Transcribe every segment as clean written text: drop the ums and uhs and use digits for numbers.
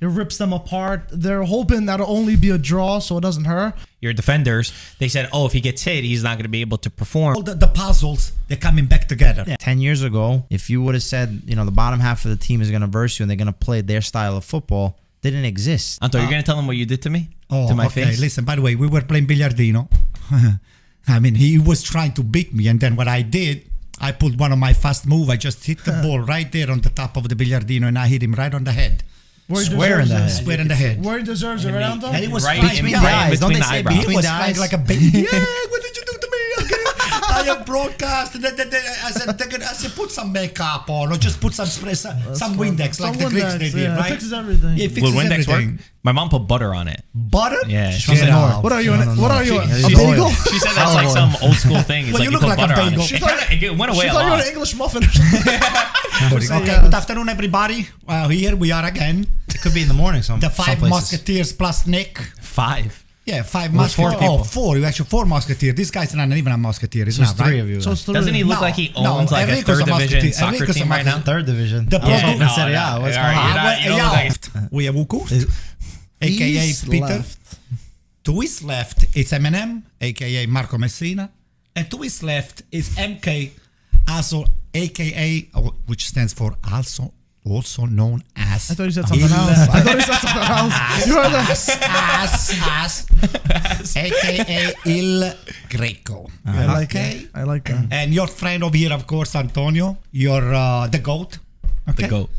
It rips them apart. They're hoping that'll only be a draw, so it doesn't hurt. Your defenders, they said, if he gets hit, he's not going to be able to perform. All the puzzles, they're coming back together. Yeah. 10 years ago, if you would have said, the bottom half of the team is going to verse you and they're going to play their style of football, they didn't exist. Anto, you're going to tell them what you did to me? Oh, to my okay. face? Listen, by the way, we were playing Billiardino. I mean, he was trying to beat me, and then what I did, I put one of my fast move. I just hit the ball right there on the top of the Billiardino, and I hit him right on the head. Square in the head. Square in the head. Where he deserves it, right, Anto? And he was Right crying. between in the right eyes. Don't between they the say eyebrows. He between was the crying eyes? like a baby. Yeah, what did you do to me? I have broadcast. I said, put some makeup on, or just put some spray, some Windex, like the Greeks they did, yeah, right? It fixes everything. Yeah, it Will fixes Windex everything. work? My mom put butter on it. Butter? Yeah. She She said, said, no. What are you? What are you? A She- bagel? she said that's like some old school thing. It's Well, like you you look put like a butter on bagel. it. It went away She a thought you were lot. an English muffin. Okay, good afternoon, everybody. Here we are again. It could be in the morning. The five musketeers plus Nick. 5. Yeah, five was four musketeers. people. Four. You actually 4 musketeers. This guy's not even a musketeer. It's There's not, 3 right? of you. So it's three. Doesn't he look No, like he no, owns like a Enrico's third a division musketeer. soccer Enrico's a team right now? Third division. The in no, Serie A. What's going on? You don't look like We have Uku, a.k.a. East Peter. left. To his left, it's Eminem, a.k.a. Marco Messina. And to his left is MK, also a.k.a. which stands for also known as... I thought you said something else. You heard that? a.k.a. Il Greco. I like it. I like that. And your friend over here, of course, Antonio, you're the GOAT. Okay? The GOAT.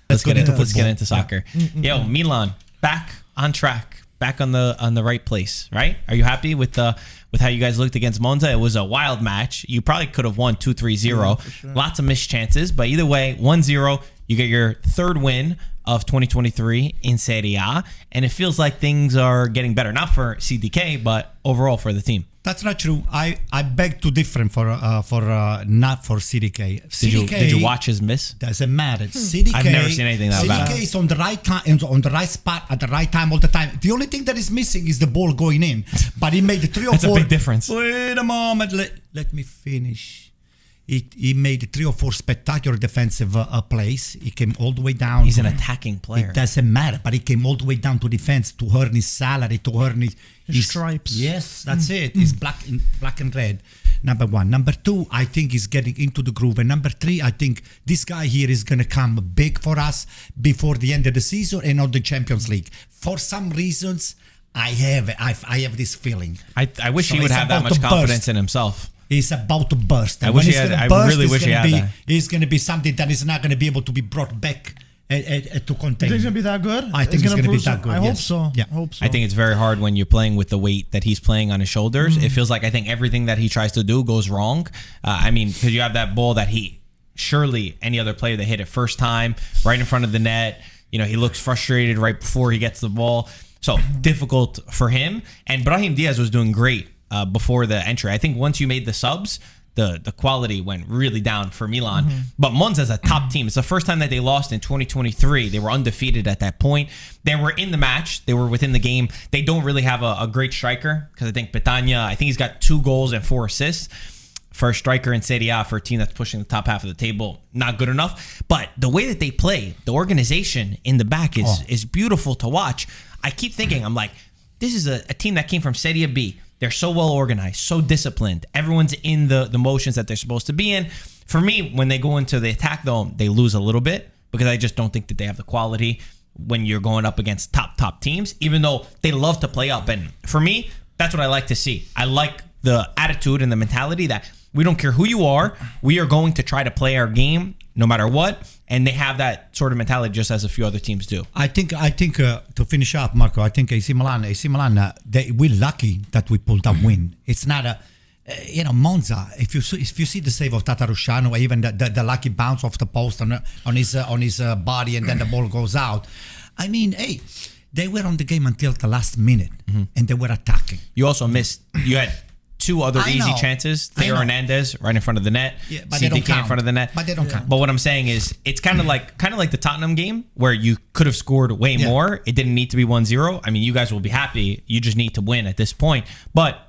Let's get into soccer. Yeah. Yo, Milan, back on track. Back on the right place, right? Are you happy with how you guys looked against Monza? It was a wild match. You probably could have won 2-3-0. Sure. Lots of missed chances, but either way, 1-0. You get your third win of 2023 in Serie A, and it feels like things are getting better. Not for CDK, but overall for the team. That's not true. I beg to differ for not for CDK. Did you watch his miss? Doesn't matter. CDK. I've never seen anything that bad. CDK is on the right time, on the right spot at the right time all the time. The only thing that is missing is the ball going in. But he made the 3 or 4. That's a big difference. Wait a moment. Let me finish. He made 3 or 4 spectacular defensive plays. He came all the way down. He's an attacking player. It doesn't matter, but he came all the way down to defense to earn his salary, to earn his stripes. Yes, that's it. It's black and red. Number 1. Number 2, I think he's getting into the groove. And number 3, I think this guy here is going to come big for us before the end of the season and on the Champions League. For some reasons, I have this feeling. I wish So he would he's have that about much to confidence burst. in himself. He's about to burst. And I wish when he he's had- gonna I burst, really it's wish he gonna had be- that. It's going to be something that is not going to be able to be brought back to contain. You think it's gonna be that good? I think it's gonna be that good, I hope yes. so. Yeah. I hope so. I think it's very hard when you're playing with the weight that he's playing on his shoulders. It feels like I think everything that he tries to do goes wrong. Because you have that ball that surely any other player that hit it first time right in front of the net, he looks frustrated right before he gets the ball. So difficult for him. And Brahim Diaz was doing great before the entry. I think once you made the subs, the quality went really down for Milan. But Monza's a top team. It's the first time that they lost in 2023. They were undefeated at that point. They were in the match. They were within the game. They don't really have a great striker because I think Petagna, he's got 2 goals and 4 assists. For a striker in Serie A, for a team that's pushing the top half of the table, not good enough. But the way that they play, the organization in the back is beautiful to watch. I keep thinking, I'm like, this is a team that came from Serie B. They're so well organized, so disciplined. Everyone's in the motions that they're supposed to be in. For me, when they go into the attack, though, they lose a little bit because I just don't think that they have the quality when you're going up against top teams, even though they love to play up. And for me, that's what I like to see. I like the attitude and the mentality that we don't care who you are. We are going to try to play our game no matter what. And they have that sort of mentality just as a few other teams do. I think to finish up, Marco, I think AC Milan, we're lucky that we pulled that win. It's not Monza. If you see the save of Tatarusciano, even the lucky bounce off the post on his body, and then the ball goes out. I mean, hey, they were on the game until the last minute, and they were attacking. You also missed. You had 2 other easy chances. Theo Hernandez right in front of the net. Yeah, but they don't CDK count. in front of the net. But they don't count. But what I'm saying is, it's kind of like the Tottenham game where you could have scored way more. It didn't need to be 1-0. I mean, you guys will be happy. You just need to win at this point. But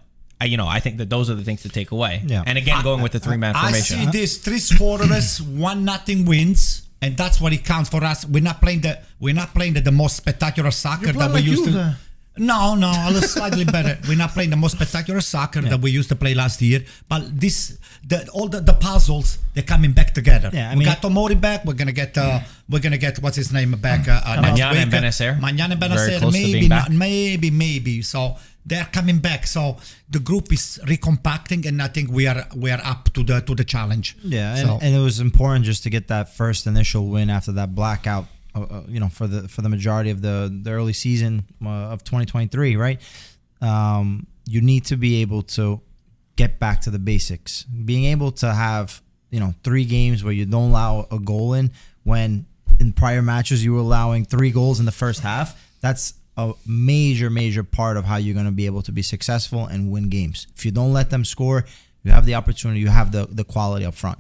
I think that those are the things to take away. Yeah. And again, going with the 3-man formation. I see this 3 scorers, 1-0 wins. and that's what it counts for us. We're not playing the most spectacular soccer that we used to. No, a little slightly better. We're not playing the most spectacular soccer that we used to play last year. But all the puzzles, they're coming back together. Yeah, we got Tomori back. We're gonna get what's his name back. Mañana and Benacer. Mañana and Benacer. Maybe. So they're coming back. So the group is recompacting, and I think we are up to the challenge. Yeah, and it was important just to get that first initial win after that blackout. For the majority of the early season of 2023, right? You need to be able to get back to the basics. Being able to have 3 games where you don't allow a goal in, when in prior matches you were allowing 3 goals in the first half. That's a major part of how you're going to be able to be successful and win games. If you don't let them score, you have the opportunity, you have the quality up front.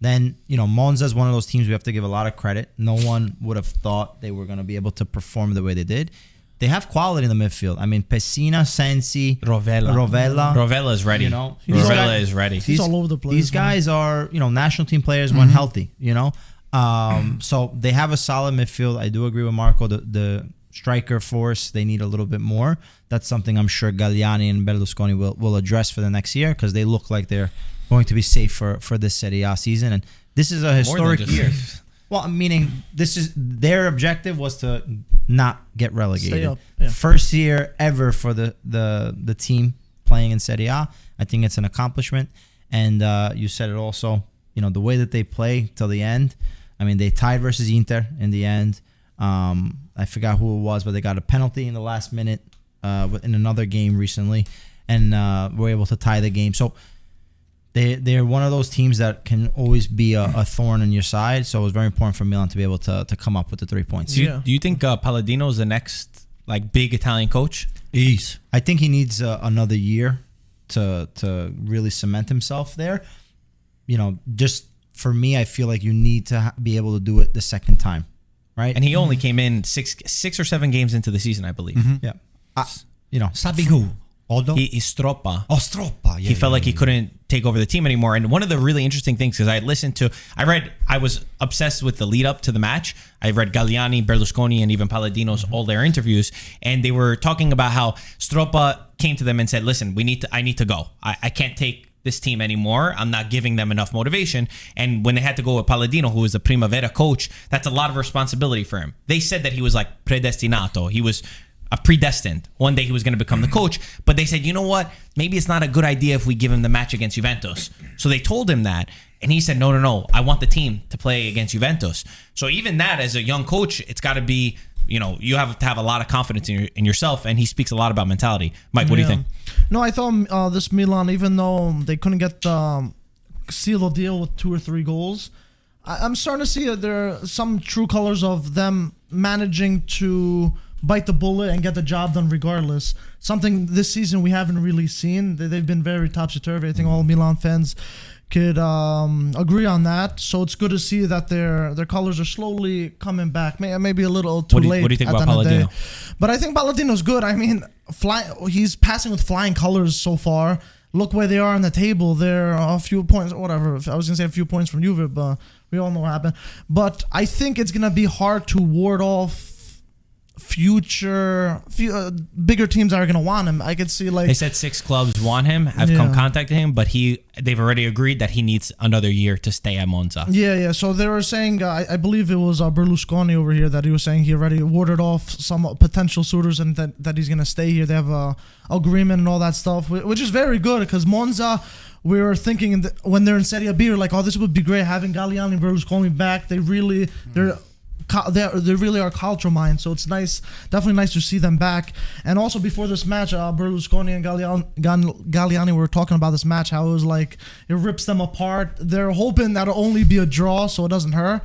Then, Monza is one of those teams we have to give a lot of credit. No one would have thought they were going to be able to perform the way they did. They have quality in the midfield. I mean, Pessina, Sensi, Rovella. Rovella is ready. Rovella is ready. He's all over the place. These guys are, national team players when healthy, So they have a solid midfield. I do agree with Marco. The striker force, they need a little bit more. That's something I'm sure Galliani and Berlusconi will address for the next year, because they look like they're going to be safe for this Serie A season. And this is a historic year. Well, meaning this is their objective was to not get relegated. Stay up. Yeah. First year ever for the team playing in Serie A. I think it's an accomplishment. And you said it also, the way that they play till the end. I mean, they tied versus Inter in the end. I forgot who it was, but they got a penalty in the last minute in another game recently, and were able to tie the game. So they're one of those teams that can always be a thorn in your side. So it was very important for Milan to be able to come up with the 3 points. Do you think Palladino is the next big Italian coach? I think he needs another year to really cement himself there. Just for me, I feel like you need to be able to do it the second time, right? And he only came in 6 or 7 games into the season, I believe. Mm-hmm. Yeah. Sabi who? Although he's Stroppa. Oh, Stroppa. He felt like he couldn't take over the team anymore. And one of the really interesting things, because I was obsessed with the lead up to the match. I read Galliani, Berlusconi, and even Palladino's all their interviews, and they were talking about how Stroppa came to them and said, "Listen, I need to go. I can't take this team anymore. I'm not giving them enough motivation." And when they had to go with Palladino, who was the Primavera coach, that's a lot of responsibility for him. They said that he was like predestinato. He was predestined. One day he was going to become the coach. But they said, you know what? Maybe it's not a good idea if we give him the match against Juventus. So they told him that. And he said, no. I want the team to play against Juventus. So even that, as a young coach, it's got to be, you have to have a lot of confidence in yourself. And he speaks a lot about mentality. Mike, what do you think? No, I thought this Milan, even though they couldn't get seal the deal with 2 or 3 goals, I'm starting to see that there are some true colors of them managing to bite the bullet and get the job done regardless. Something this season we haven't really seen. They've been very topsy-turvy. I think all Milan fans could agree on that. So it's good to see that their colors are slowly coming back. Maybe a little too late. What do you think about Palladino? But I think Palladino's good. I mean, he's passing with flying colors so far. Look where they are on the table. They're a few points, whatever. I was going to say a few points from Juve, but we all know what happened. But I think it's going to be hard to ward off bigger teams that are going to want him. I could see they said 6 clubs want him, have come contacting him, but they've already agreed that he needs another year to stay at Monza. Yeah. So they were saying, I believe it was Berlusconi over here that he was saying he already warded off some potential suitors and that he's going to stay here. They have a agreement and all that stuff, which is very good, because Monza, we were thinking when they're in Serie B, we're like, oh, this would be great having Galliani and Berlusconi back. They really are culture minds, so it's definitely nice to see them back. And also before this match, Berlusconi and Galliani were talking about this match, how it was like it rips them apart. They're hoping that'll only be a draw, so it doesn't hurt.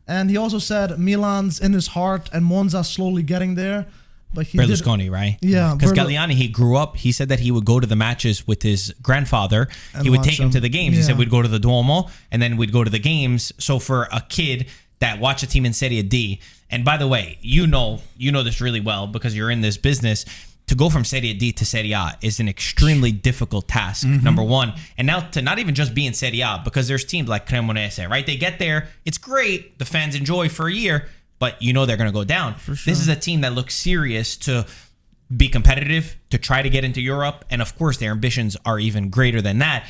And he also said Milan's in his heart and Monza's slowly getting there. But Berlusconi, right? Yeah. Because Galliani, he grew up, he said that he would go to the matches with his grandfather. He would take him to the games. Yeah. He said we'd go to the Duomo and then we'd go to the games. So for a kid that watch a team in Serie D, and by the way, you know this really well because you're in this business, to go from Serie D to Serie A is an extremely difficult task, number one. And now to not even just be in Serie A, because there's teams like Cremonese, right? They get there, it's great, the fans enjoy for a year, but you know they're going to go down. For sure. This is a team that looks serious to be competitive, to try to get into Europe, and of course their ambitions are even greater than that.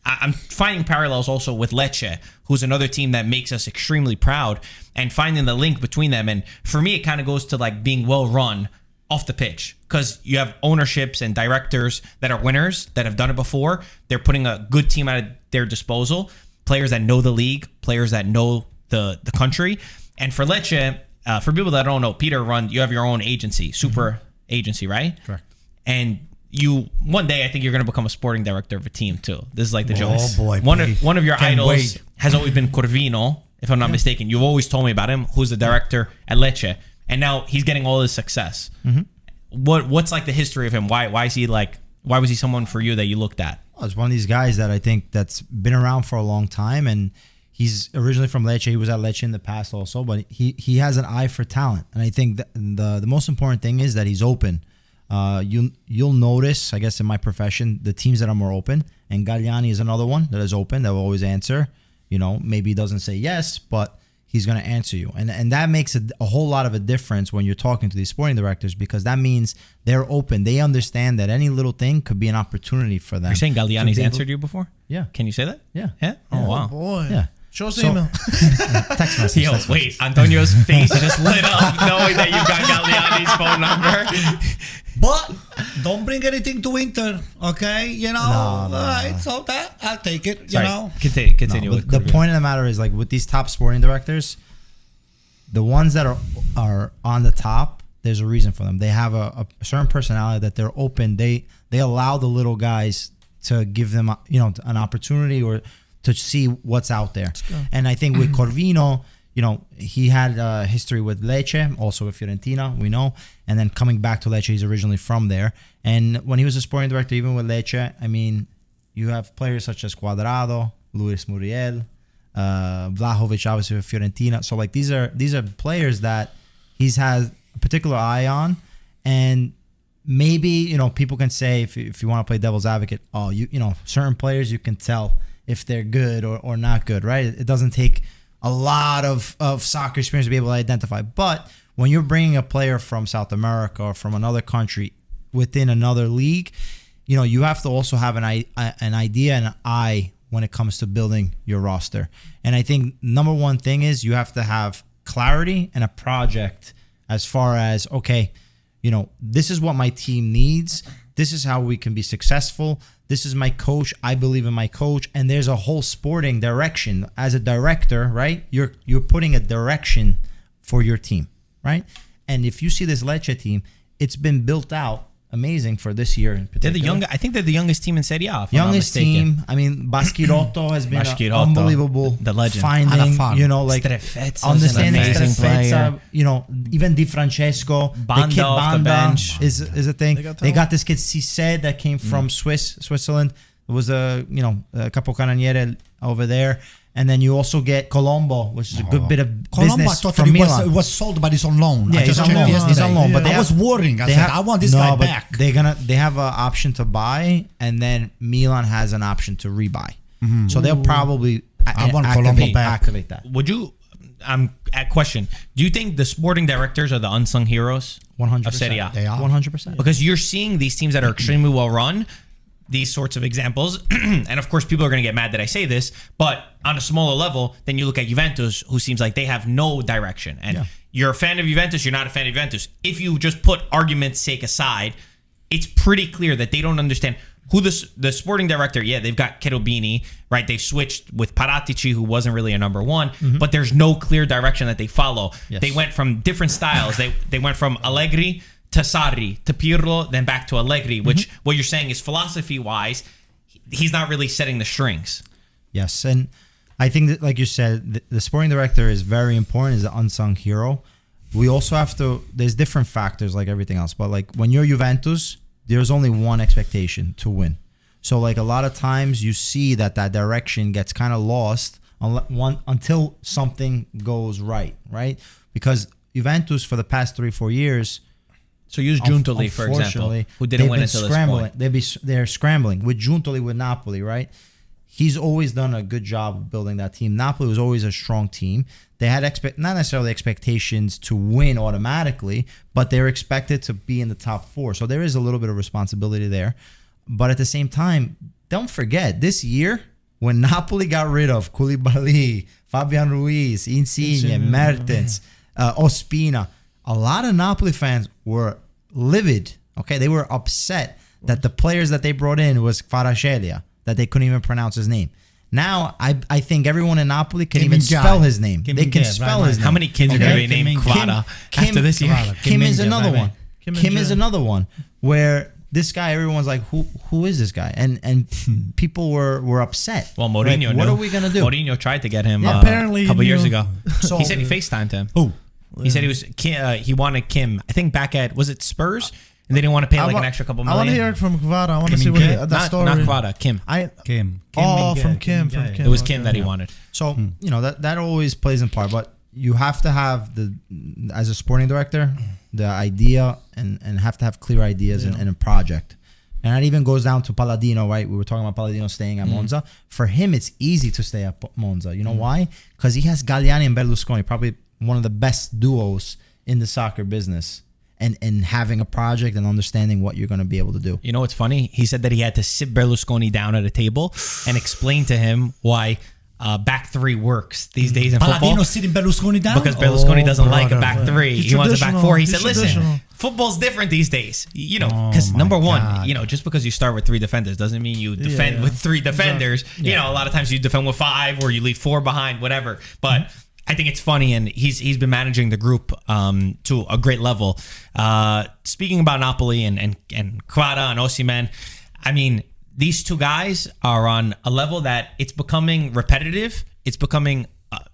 I'm finding parallels also with Lecce, who's another team that makes us extremely proud, and finding the link between them. And for me, it kind of goes to like being well run off the pitch, because you have ownerships and directors that are winners, that have done it before. They're putting a good team at their disposal, players that know the league, players that know the country. And for Lecce, for people that don't know, Peter you have your own agency, super agency, right? Correct. And one day I think you're going to become a sporting director of a team too. This is like the joke. Oh boy, one of your can't idols wait. has always been Corvino, if I'm not mistaken. You've always told me about him, who's the director at Lecce, and now he's getting all this success. What's like the history of him? Why was he someone for you that you looked at? Well, it's one of these guys that I think that's been around for a long time, and he's originally from Lecce. He was at Lecce in the past also, but he has an eye for talent, and I think the most important thing is that he's open. You'll notice, I guess, in my profession, the teams that are more open, and Galliani is another one that is open, that will always answer. You know, maybe he doesn't say yes, but he's going to answer you. And that makes a whole lot of a difference when you're talking to these sporting directors, because that means they're open. They understand that any little thing could be an opportunity for them. You're saying Galliani's answered you before? Yeah. Can you say that? Yeah. Yeah? Oh, wow. Boy. Yeah. Show us the email. Text message. Yo, wait, Antonio's face just lit up knowing that you got Galliani's phone number. But don't bring anything to Inter, okay? You know, No. all right, so that I'll take it. Sorry, You know, continue No, with but the point of the matter is, like, with these top sporting directors, the ones that are on the top, there's a reason for them. They have a certain personality, that they're open. They allow the little guys to give them, an opportunity or to see what's out there. And I think with Corvino, he had a history with Lecce, also with Fiorentina, we know. And then coming back to Lecce, he's originally from there. And when he was a sporting director, even with Lecce, I mean, you have players such as Cuadrado, Luis Muriel, Vlahovic, obviously with Fiorentina. So like these are players that he's had a particular eye on. And maybe, people can say, if you want to play devil's advocate, certain players you can tell if they're good or not good, right? It doesn't take a lot of soccer experience to be able to identify. But when you're bringing a player from South America or from another country within another league, you have to also have an idea and an eye when it comes to building your roster. And I think number one thing is you have to have clarity and a project as far as, okay, this is what my team needs. This is how we can be successful. This is my coach. I believe in my coach. And there's a whole sporting direction. As a director, right? You're putting a direction for your team, right? And if you see this Lecce team, it's been built out amazing for this year in particular. I think they're the youngest team in Serie A. Youngest team. I mean, Baschirotto has been unbelievable. The legend. Finding, Strefezza, understanding amazing Strefezza, even Di Francesco. Banda the kid off the Banda bench. is a thing. They got this kid Cisse that came from Switzerland. It was a Capocannoniere over there. And then you also get Colombo, which is a good bit of business from Milan. was sold, but he's on loan. Yeah, he's on loan. He's on loan. But I was worrying. I want this guy back. They have an option to buy, and then Milan has an option to rebuy. So they'll probably activate that. Would you? Question: do you think the sporting directors are the unsung heroes 100% of Serie A? They are 100%. Because you're seeing these teams that are extremely well run, these sorts of examples, and of course people are going to get mad that I say this, but on a smaller level, then you look at Juventus, who seems like they have no direction. And you're a fan of Juventus, you're not a fan of Juventus. If you just put argument's sake aside, it's pretty clear that they don't understand who the sporting director. Yeah, they've got Cherubini, right? They've switched with Paratici, who wasn't really a number one, but there's no clear direction that they follow. Yes. They went from different styles. They went from Allegri to Sarri, to Pirlo, then back to Allegri, which what you're saying is philosophy-wise, he's not really setting the strings. Yes, and I think that, like you said, the sporting director is very important, is the unsung hero. We also have to, there's different factors like everything else, but like when you're Juventus, there's only one expectation: to win. So like a lot of times you see that direction gets kind of lost until something goes right? Because Juventus for the past 3-4 years, So use Giuntoli, for example, unfortunately, who didn't they've win been until this scrambling. point. They're scrambling with Giuntoli with Napoli, right? He's always done a good job of building that team. Napoli was always a strong team. They had not necessarily expectations to win automatically, but they're expected to be in the top 4. So there is a little bit of responsibility there. But at the same time, don't forget, this year, when Napoli got rid of Koulibaly, Fabian Ruiz, Insigne, Mertens, Ospina, a lot of Napoli fans were livid. Okay, they were upset that the players that they brought in was Kvaratskhelia, that they couldn't even pronounce his name. Now, I think everyone in Napoli can even spell his name. They can spell his name. How many kids are going to be named Kvara after this year? Kim is another one. Kim is another one where this guy, everyone's like, who is this guy? And people were upset. Well, Mourinho Like, what are we going to do? Mourinho tried to get him apparently a couple he years knew. ago. So- He said he FaceTimed him. Who? He said he wanted Kim, I think back at, was it Spurs? And they didn't want to pay like an extra couple I want to million. hear it from Kvara. I want to Kim see what Min-jae? that story. Not Kvara, Kim. Kim. From Kim. It was Kim that he wanted. So, that always plays in part. But you have to have, as a sporting director, the idea and have to have clear ideas and a project. And that even goes down to Palladino, right? We were talking about Palladino staying at Monza. For him, it's easy to stay at Monza. You know why? Because he has Galliani and Berlusconi, probably one of the best duos in the soccer business. And having a project and understanding what you're going to be able to do. You know what's funny? He said that he had to sit Berlusconi down at a table and explain to him why back 3 works these days in football. Palladino sitting Berlusconi down? Because Berlusconi doesn't like a back brother. 3. He's He wants a back 4. He traditional. said, He's listen, traditional. football's different these days. You know, because my number one, God. just because you start with 3 defenders doesn't mean you defend with 3 defenders. You know, a lot of times you defend with 5 or you leave 4 behind, whatever. But I think it's funny, and he's been managing the group to a great level. Speaking about Napoli and Kvara and Osimhen, I mean, these 2 guys are on a level that it's becoming repetitive. It's becoming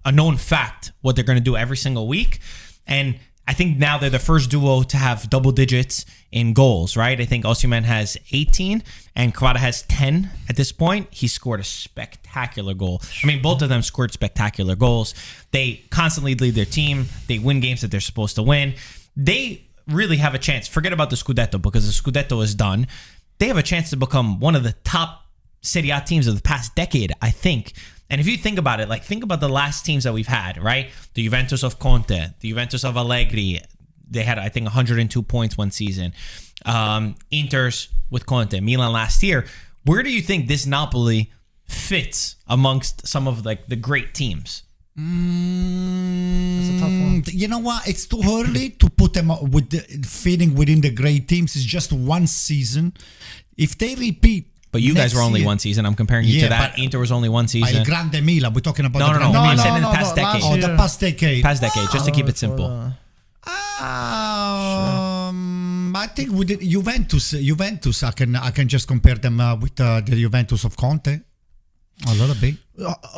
a known fact what they're going to do every single week. And I think now they're the first duo to have double digits in goals, right? I think Osimhen has 18 and Kvara has 10 at this point. He scored a spectacular goal. I mean, both of them scored spectacular goals. They constantly lead their team. They win games that they're supposed to win. They really have a chance. Forget about the Scudetto, because the Scudetto is done. They have a chance to become one of the top Serie A teams of the past decade, I think. And if you think about it, like think about the last teams that we've had, right? The Juventus of Conte, the Juventus of Allegri. They had, I think, 102 points one season. Inter's with Conte, Milan last year. Where do you think this Napoli fits amongst some of like the great teams? That's a tough one. You know what? It's too early to put them with fitting within the great teams. It's just one season. If they repeat. But you guys were only year, one season. I'm comparing you to that. but Inter was only one Il season. Grande Milan. We're talking about No, the no, no. Grande I'm Milan. saying in the past decade. Oh, the past decade. Past decade, just to keep it simple. I think with the Juventus, I can just compare them with the Juventus of Conte a little bit.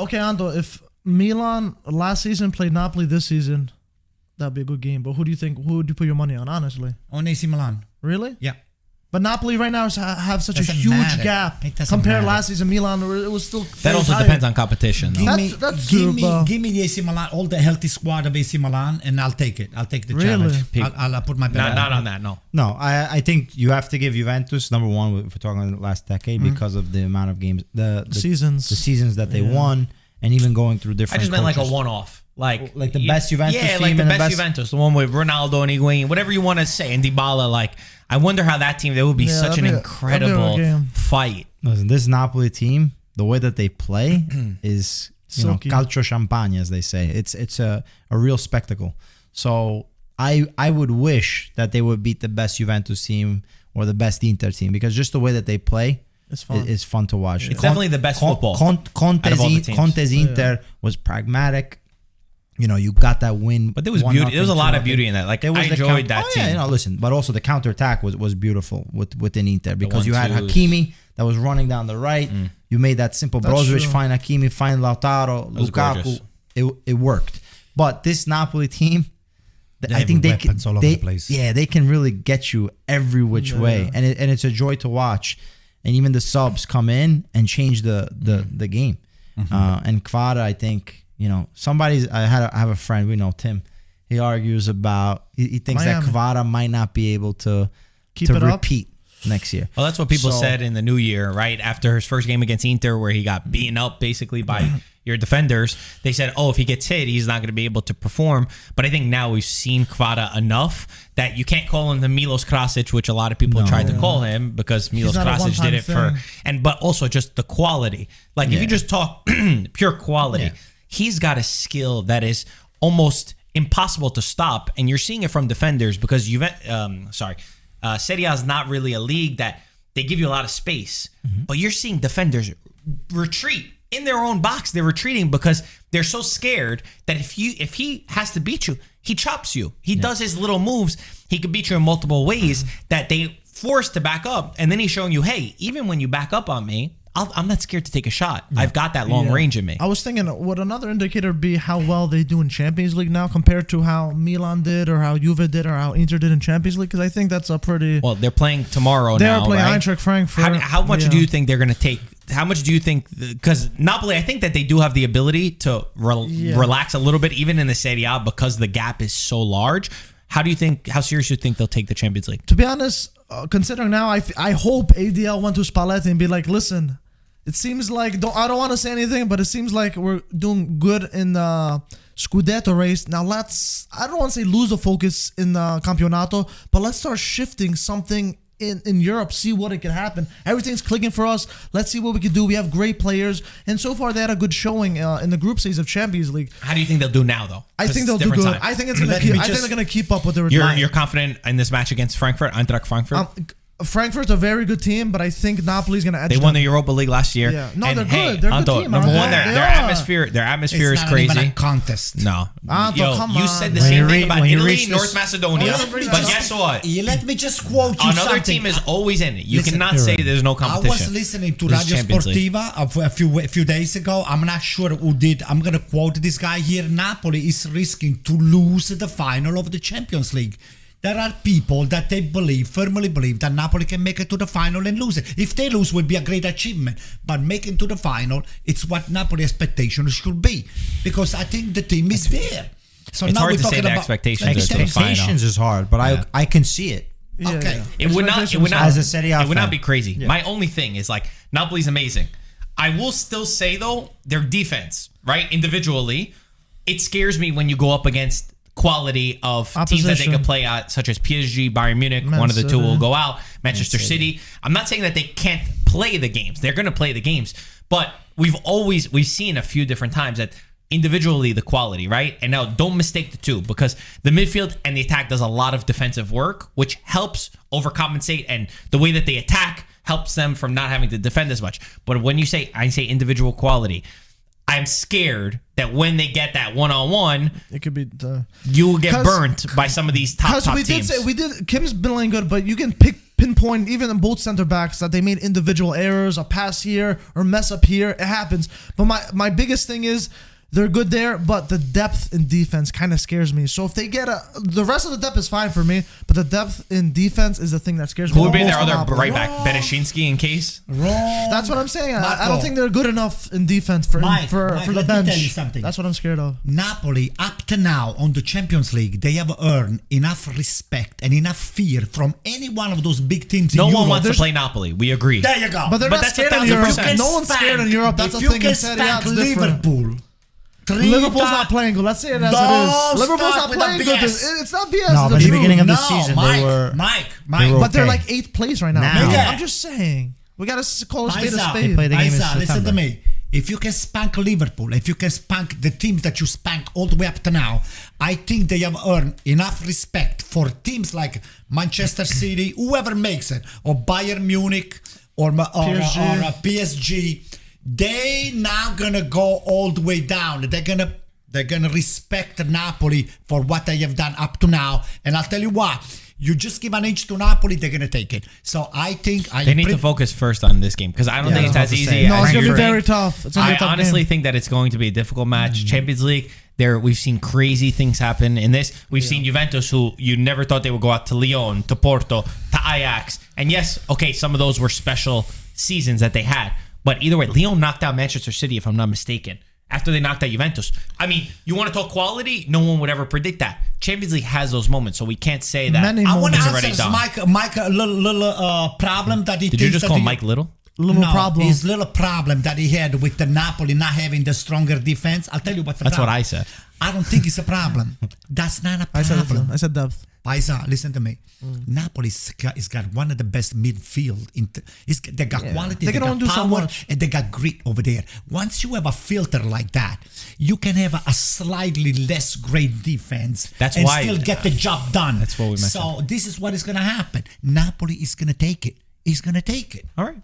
Okay, Ando, if Milan last season played Napoli this season, that'd be a good game. But who do you think? Who would you put your money on, honestly? On AC Milan. Really? Yeah. But Napoli right now have such a Doesn't huge matter. gap It doesn't compared matter. last season. Milan, it was still That also higher. depends on competition, though. That's true, but- Give me the AC Milan, all the healthy squad of AC Milan, and I'll take it. I'll take the Really? challenge. I'll put my bet on Not it. on that, no. No, I think you have to give Juventus number one if we're talking about the last decade because of the amount of games, the Seasons. the seasons that they won, and even going through I different. just meant like a coaches. one-off. Like the best Juventus yeah, team like the and the best best- Juventus, the one with Ronaldo and Higuain, whatever you want to say, and Dybala. Like, I wonder how that team. There would be Yeah, such an that'd be a incredible game. fight. Listen, this Napoli team, the way that they play is Silky. calcio champagne, as they say. It's a real spectacle. So I would wish that they would beat the best Juventus team or the best Inter team, because just the way that they play It's fun. is fun to watch. It's definitely the best football out of all the teams. Conte's Inter was pragmatic. You know, you got that win. But there was beauty. There was a lot of beauty in that. Like, There was I the enjoyed that team. Yeah, listen, but also the counterattack was beautiful within Inter, because you had 1-2s. Hakimi that was running down the right. You made that simple. That's Brozovic, true. find Hakimi, find Lautaro, was Lukaku. gorgeous. It worked. But this Napoli team, They I have think weapons all over the place. Yeah, they can really get you every which way, and it's a joy to watch. And even the subs come in and change the game. And Kvara, I think, I have a friend, we know Tim. He argues about he thinks Miami. that Kvara might not be able to Keep it up? repeat next year. Well, that's what people So- said in the new year, right? After his first game against Inter, where he got beaten up basically by your defenders. They said, oh, if he gets hit, he's not going to be able to perform. But I think now we've seen Kvara enough that you can't call him the Milos Krasic, which a lot of people tried to call him, because Milos not a Krasic one-time did it thing. but also just the quality. Like if you just talk pure quality, he's got a skill that is almost impossible to stop, and you're seeing it from defenders because Serie A is not really a league that they give you a lot of space, but you're seeing defenders retreat in their own box. They're retreating because they're so scared that if he has to beat you, he chops you. He does his little moves. He could beat you in multiple ways that they force to back up, and then he's showing you, hey, even when you back up on me, I'm not scared to take a shot. I've got that long range in me. I was thinking, would another indicator be how well they do in Champions League now compared to how Milan did or how Juve did or how Inter did in Champions League? Because I think that's a pretty... Well, they're playing tomorrow They now, are playing right? Eintracht Frankfurt. How much do you think they're going to take? How much do you think? Because Napoli, I think that they do have the ability to relax a little bit, even in the Serie A, because the gap is so large. How serious do you think they'll take the Champions League? To be honest, considering now, I hope ADL went to Spalletti and be like, listen, it seems like, I don't want to say anything, but it seems like we're doing good in the Scudetto race. Now I don't want to say lose the focus in the Campionato, but let's start shifting something in Europe, see what it can happen. Everything's clicking for us. Let's see what we can do. We have great players, and so far they had a good showing in the group stage of Champions League. How do you think they'll do now, though? I think they'll do good. I think they're going to keep up with their. You're confident in this match against Frankfurt, Eintracht Frankfurt? Frankfurt's a very good team, but I think Napoli's going to edge They won the Europa League last year. Yeah. No, and they're hey, good. They're a good Anto, team. number one, They their are. atmosphere is It's not crazy. even a contest. No. Anto, come you on. said the When same you thing re- about when you Italy, reach North this- Macedonia. Oh, But yeah, guess what? Let me just quote you Another something. team is always in it. You Listen, cannot say there's no competition. I was listening to This is Radio Champions League. Sportiva a few days ago. I'm not sure who did. I'm going to quote this guy here. Napoli is risking to lose the final of the Champions League. There are people that they firmly believe that Napoli can make it to the final and lose it. If they lose, it would be a great achievement. But making to the final, it's what Napoli expectations should be. Because I think the team is there. So It's now hard we're to say talking the about expectations are to the final. Expectations is hard, but I can see it. Okay. It would not. As a Serie A It would not fan. be crazy. My only thing is like Napoli's amazing. I will still say though, their defense, right, individually, it scares me when you go up against quality of teams that they Opposition. could play at, such as PSG, Bayern Munich. Man one of the two City. will go out. Manchester City. I'm not saying that they can't play the games. They're going to play the games, but we've seen a few different times that individually the quality, right? And now don't mistake the two, because the midfield and the attack does a lot of defensive work, which helps overcompensate, and the way that they attack helps them from not having to defend as much. But when I say individual quality, I'm scared that when they get that one-on-one, It could be the... you will get burnt by some of these top teams. Kim's been playing good, but you can pinpoint even in both center backs that they made individual errors, a pass here or mess up here. It happens. But my biggest thing is they're good there, but the depth in defense kind of scares me. So if they get the rest of the depth is fine for me, but the depth in defense is the thing that scares me. Who would be their almost other Napoli. right back? Bereshinski in case? Wrong. That's what I'm saying. I Marco. don't think they're good enough in defense for Mike, the let me bench. tell you something. That's what I'm scared of. Napoli, up to now on the Champions League, they have earned enough respect and enough fear from any one of those big teams No in one Europe. wants to play Napoli. We agree. There you go. But they're not that's scared in 1,000%. Europe. No one's scared in Europe. That's if the you thing. can In Serie A, spank it's different. Liverpool. Liverpool's not playing good. Let's say it as Don't it is. Liverpool's start not with playing the good. BS. It's not BS. No, it's but the the truth. beginning of the No, season, Mike, they were... Mike. they were But they're okay. like 8th place right now. Now. Maybe. Yeah. I'm just saying. We got to call a spade a Isa, spade. play the game in Isa, listen September. to me. If you can spank Liverpool, if you can spank the teams that you spanked all the way up to now, I think they have earned enough respect for teams like Manchester City, whoever makes it, or Bayern Munich, or PSG. They now gonna go all the way down. They're gonna respect Napoli for what they have done up to now. And I'll tell you what, you just give an inch to Napoli, they're gonna take it. So I think They need to focus first on this game, because I don't think it's as easy No, as it's going to you're be very saying. tough. It's gonna be I a tough honestly game. think that it's going to be a difficult match. Champions League, we've seen crazy things happen in this. We've seen Juventus, who you never thought they would go out to Lyon, to Porto, to Ajax. And yes, okay, some of those were special seasons that they had. But either way, Lyon knocked out Manchester City, if I'm not mistaken. after they knocked out Juventus. I mean, you want to talk quality? No one would ever predict that. Champions League has those moments, so we can't say that Many I want to it's answer already done. Mike a little problem that he Did thinks you just that call he- Mike Little? Little no, problem. his little problem that he had with the Napoli not having the stronger defense. I'll tell you what's the That's problem. what I said. I don't think it's a problem. That's not a I problem. said depth. Paisa, listen to me. Napoli's got one of the best midfield. They got quality, They they can got only do so power, much. and they got grit over there. Once you have a filter like that, you can have a slightly less great defense That's and why- still get the job done. That's what we mentioned. So this is what is going to happen. Napoli is going to take it. He's going to take it. All right.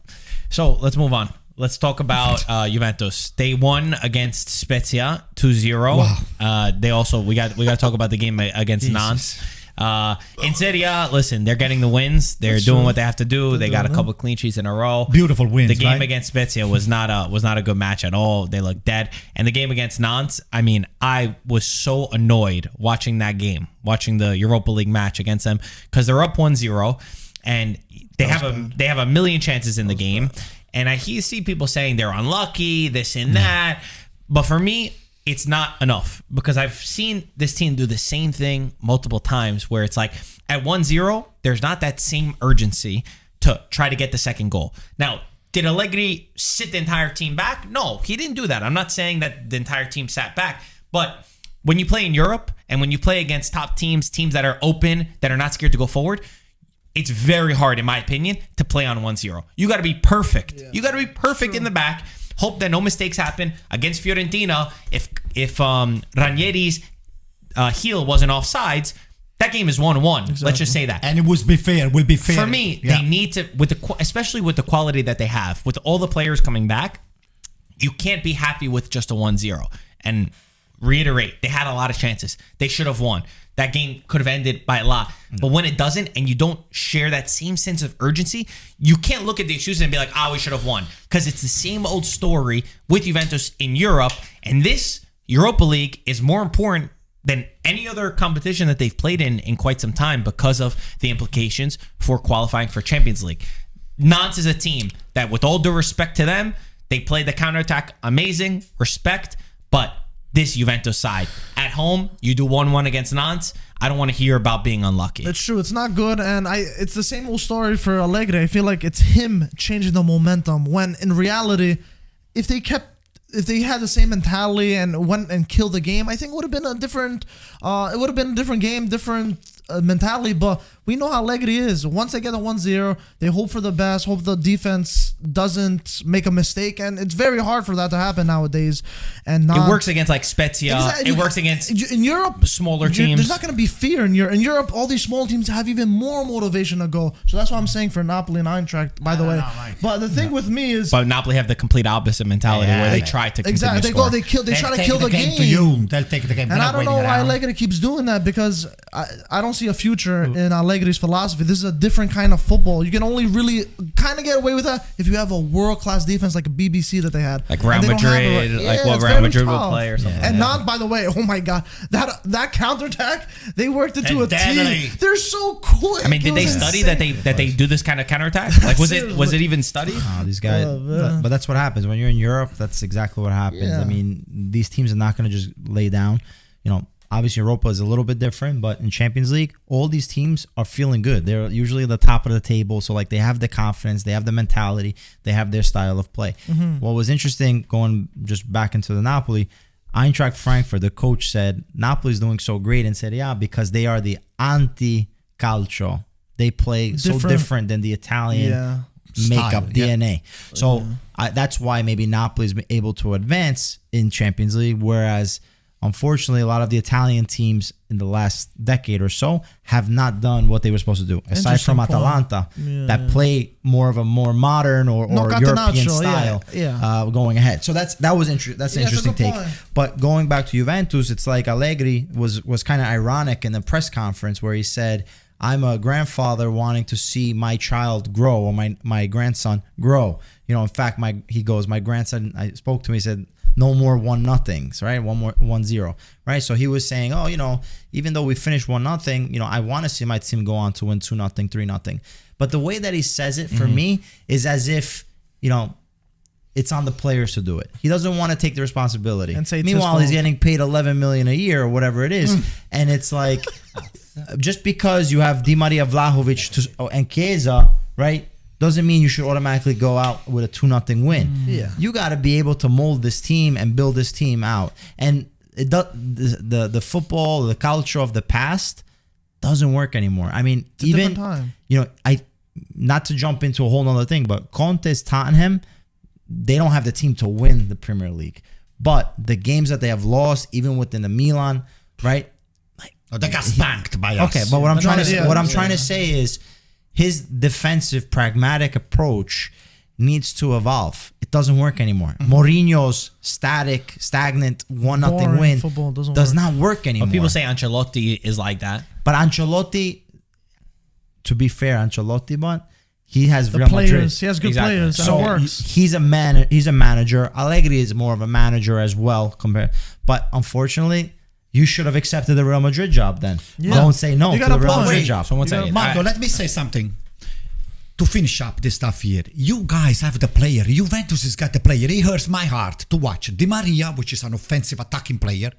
So let's move on. Let's talk about Juventus. They won against Spezia 2-0. Wow. They also we got to talk about the game against Nantes. In Serie A, listen, they're getting the wins. They're doing what they have to do. They got a couple clean sheets in a row. Beautiful wins, The game right? against Spezia was not a good match at all. They looked dead. And the game against Nantes, I mean, I was so annoyed watching that game, watching the Europa League match against them, because they're up 1-0 and they have a million chances in the game. And I see people saying they're unlucky, this and that. But for me, it's not enough, because I've seen this team do the same thing multiple times where it's like at 1-0, there's not that same urgency to try to get the second goal. Now, did Allegri sit the entire team back? No, he didn't do that. I'm not saying that the entire team sat back. But when you play in Europe and when you play against top teams that are open, that are not scared to go forward, it's very hard, in my opinion, to play on 1-0. You got to be perfect. Yeah. You got to be perfect in the back. Hope that no mistakes happen. Against Fiorentina, if Ranieri's heel wasn't offsides, that game is 1-1. Exactly. Let's just say that. And it will be fair. For me, they need to, especially with the quality that they have, with all the players coming back, you can't be happy with just a 1-0. And reiterate, they had a lot of chances. They should have won. That game could have ended by a lot. But when it doesn't, and you don't share that same sense of urgency, you can't look at the excuses and be like, we should have won. Because it's the same old story with Juventus in Europe. And this Europa League is more important than any other competition that they've played in quite some time, because of the implications for qualifying for Champions League. Nantes is a team that, with all due respect to them, they played the counterattack amazing, respect, but this Juventus side at home, you do 1-1 against Nantes, I don't want to hear about being unlucky. It's true. It's not good, and it's the same old story for Allegri. I feel like it's him changing the momentum, when in reality, if they had the same mentality and went and killed the game, I think it would have been a different game, different mentality. But we know how Allegri is. Once they get a 1-0, they hope for the best, hope the defense doesn't make a mistake, and it's very hard for that to happen nowadays. And it works against like Spezia. Exactly. It works against in Europe smaller teams. There's not going to be fear in Europe. In Europe, all these small teams have even more motivation to go. So that's what I'm saying for Napoli and Eintracht, by the way. But the thing with me is, but Napoli have the complete opposite mentality, where they try to continue to score. They try to kill the game. To you. They'll take the game. And I don't know why Allegri keeps doing that, because I don't see a future in Allegri's philosophy. This is a different kind of football. You can only really kind of get away with that if you have a world-class defense like a BBC that they had. Like Real Madrid, like what Real Madrid will play or something. And not, by the way, oh my God, that counterattack, they worked into a team. They're so quick. I mean, did they study that they do this kind of counterattack? Like, was it even studied? These guys, but that's what happens when you're in Europe. That's exactly what happens. Yeah. I mean, these teams are not going to just lay down. Obviously Europa is a little bit different, but in Champions League, all these teams are feeling good. They're usually at the top of the table, so like they have the confidence, they have the mentality, they have their style of play. What was interesting, going just back into the Napoli, Eintracht Frankfurt, the coach said Napoli's doing so great in Serie A because they are the anti-calcio. They play so different than the Italian makeup DNA. So that's why maybe Napoli's been able to advance in Champions League, whereas unfortunately, a lot of the Italian teams in the last decade or so have not done what they were supposed to do. Aside from Atalanta, that play more of a more modern or European style going ahead. So that was interesting. That's an interesting take. But going back to Juventus, it's like Allegri was kind of ironic in the press conference where he said, I'm a grandfather wanting to see my child grow, or my grandson grow. In fact, my grandson, I spoke to him, he said, no more 1-0s, right? 1-0, right? So he was saying, even though we finished 1-0, I want to see my team go on to win 2-0, 3-0. But the way that he says it for me is as if, it's on the players to do it. He doesn't want to take the responsibility. And say it's Meanwhile, his he's fault. getting paid 11 million a year or whatever it is, and it's like just because you have Di Maria, Vlahovic, and Chiesa, right, doesn't mean you should automatically go out with a 2-0 win. Yeah. You got to be able to mold this team and build this team out. And it does, the football, the culture of the past doesn't work anymore. I mean, It's a even different time. you know, not to jump into a whole nother thing, but Conte's Tottenham, they don't have the team to win the Premier League. But the games that they have lost, even within the Milan, right? They got spanked by us. Okay, but what I'm trying to yeah, what I'm yeah. trying to say is his defensive, pragmatic approach needs to evolve. It doesn't work anymore. Mourinho's stagnant 1-0 Boring win football does not work anymore. But people say Ancelotti is like that. But Ancelotti, to be fair, but he has The Real Madrid. players, he has good Exactly. players, and So it works. he's a manager. Allegri is more of a manager as well. But unfortunately, you should have accepted the Real Madrid job then. Yeah. Don't say no You to gotta the Real play. Madrid Wait, job. Someone say Marco, let me say something. To finish up this stuff here, you guys have the player. Juventus has got the player. He hurts my heart to watch. Di Maria, which is an offensive attacking player.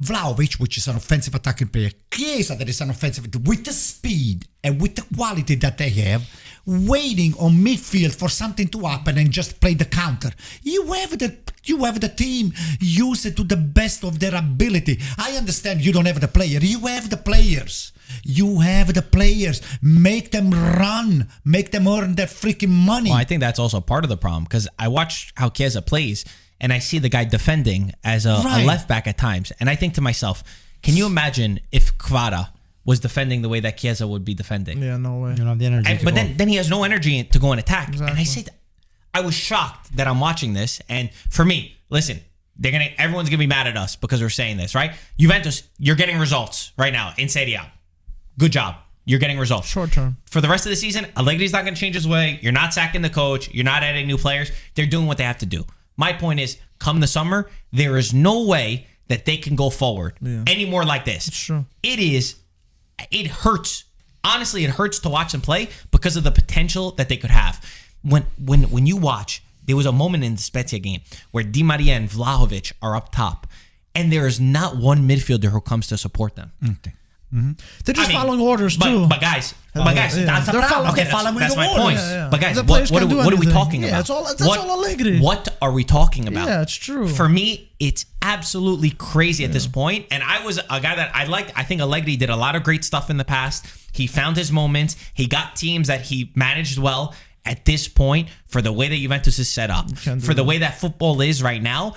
Vlahovic, which is an offensive attacking player. Chiesa, that is an offensive, with the speed and with the quality that they have, waiting on midfield for something to happen and just play the counter. You have the team, use it to the best of their ability. I understand you don't have the player. You have the players. You have the players. Make them run. Make them earn their freaking money. Well, I think that's also part of the problem because I watch how Chiesa plays and I see the guy defending as a left back at times. And I think to myself, can you imagine if Kvara was defending the way that Chiesa would be defending? Yeah, no way. You don't have the energy. But then he has no energy to go and attack. Exactly. And I said, I was shocked that I'm watching this. And for me, listen, everyone's gonna be mad at us because we're saying this, right? Juventus, you're getting results right now in Serie A. Good job. You're getting results. Short term. For the rest of the season, Allegri's not going to change his way. You're not sacking the coach. You're not adding new players. They're doing what they have to do. My point is, come the summer, there is no way that they can go forward anymore like this. It's true. It hurts. Honestly, it hurts to watch them play because of the potential that they could have. When you watch, there was a moment in the Spezia game where Di Maria and Vlahovic are up top, and there is not one midfielder who comes to support them. Okay. They're just following orders too. But guys, Yeah. that's the They're problem. following- That's my orders. point. Yeah. But guys, The what players are can't do we anything. talking Yeah, about? that's all Allegri. What are we talking about? Yeah, it's true. For me, it's absolutely crazy at this point. And I was a guy that I liked. I think Allegri did a lot of great stuff in the past. He found his moments. He got teams that he managed well. At this point, for the way that Juventus is set up, can't do for the that. way that football is right now,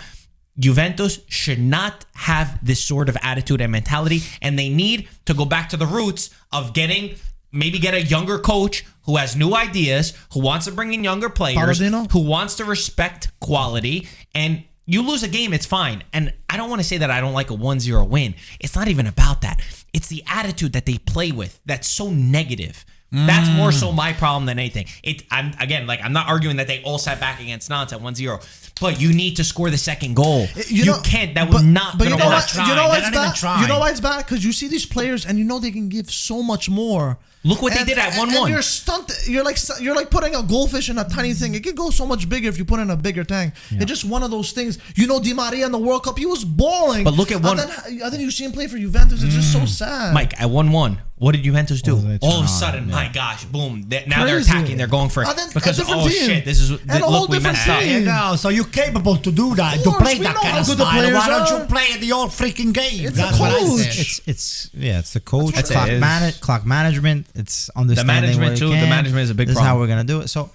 Juventus should not have this sort of attitude and mentality, and they need to go back to the roots of get a younger coach who has new ideas, who wants to bring in younger players, Palladino? who wants to respect quality. And you lose a game, it's fine. And I don't want to say that I don't like a 1-0 win. It's not even about that. It's the attitude that they play with that's so negative. That's more so my problem than anything. I'm not arguing that they all sat back against Nantes at 1-0, but you need to score the second goal. You can't. That would not. But you know gonna what? work. You know why They're it's not even bad? trying. You know why it's bad? Because you see these players and you know they can give so much more. Look what they did at 1-1. And you're stunted. You're like putting a goldfish in a tiny thing. It could go so much bigger if you put it in a bigger tank. It's just one of those things. You know, Di Maria in the World Cup, he was balling. But look at one. I think you see him play for Juventus. It's just so sad. Mike, at 1-1, what did Juventus do? they All of a turn sudden, on, my gosh, boom! Now they're Crazy. attacking. They're going for And then a because different team. shit, this is And a whole look, we different messed up. team. There you go. So you're capable to do that, Of to course, play we that know kind how of good the style. players Why don't are. you play the whole freaking game? It's That's the what I coach. said. It's the coach, That's clock, it. clock management. It's understanding management what you too, the can. management is a big This is how problem. we're gonna do it. So,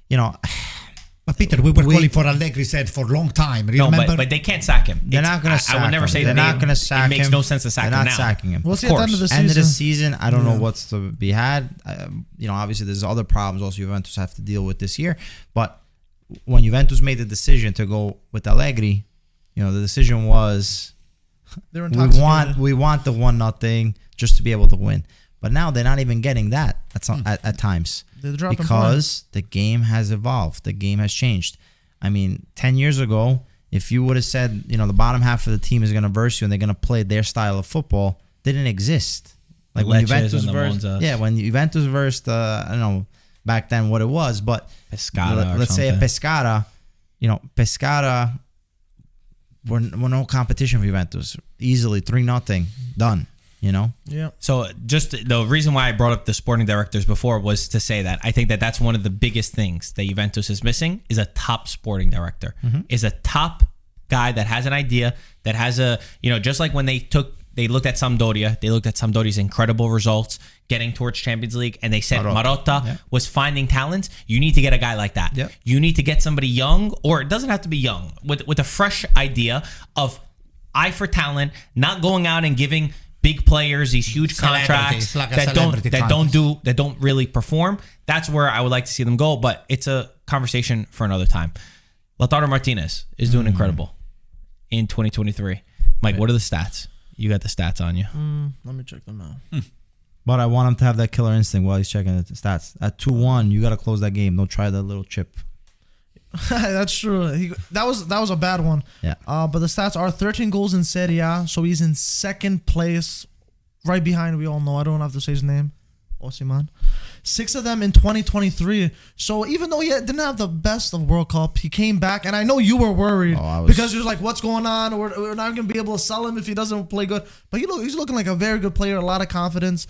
you know, But Peter, we were calling for Allegri said for a long time. No, Remember? but they can't sack him. they're not gonna sack I would never him. say they're that not gonna sack him. It makes no sense to sack they're him not now. sacking him. We'll see at the end of the season. End of the season, I don't know what's to be had. You know, obviously there's other problems also Juventus have to deal with this year. But when Juventus made the decision to go with Allegri, you know, the decision was They're we intoxicated. want the 1-0 just to be able to win. But now they're not even getting that at times They're dropping because the game has evolved. The game has changed. I mean, 10 years ago, if you would have said, you know, the bottom half of the team is going to verse you and they're going to play their style of football, they didn't exist. Like when Lecces Juventus and the versed, Monzas. when Juventus versed, I don't know back then what it was, but Pescara or let's say a something. Pescara, Pescara were no competition for Juventus. Easily 3-0 done. Yeah. So just the reason why I brought up the sporting directors before was to say that I think that that's one of the biggest things that Juventus is missing is a top sporting director, is a top guy that has an idea, that has just like when they looked at Sampdoria, they looked at Sampdoria's incredible results getting towards Champions League, and they said Marotta was finding talent. You need to get a guy like that. Yep. You need to get somebody young, or it doesn't have to be young, with a fresh idea of eye for talent, not going out and giving big players these huge contracts like that don't really perform. That's where I would like to see them go, but it's a conversation for another time. Lautaro Martinez is doing incredible in 2023. Mike, what are the stats? You got the stats on you. Let me check them out. But I want him to have that killer instinct while he's checking the stats. At 2-1, you got to close that game. Don't try that little chip. That's true. That was a bad one. Yeah. But the stats are 13 goals in Serie A, so he's in second place, right behind. We all know. I don't have to say his name. Osimhen. 6 of them in 2023. So even though he didn't have the best of World Cup, he came back, and I know you were worried because you're like, "What's going on? We're not going to be able to sell him if he doesn't play good." But he's looking like a very good player, a lot of confidence.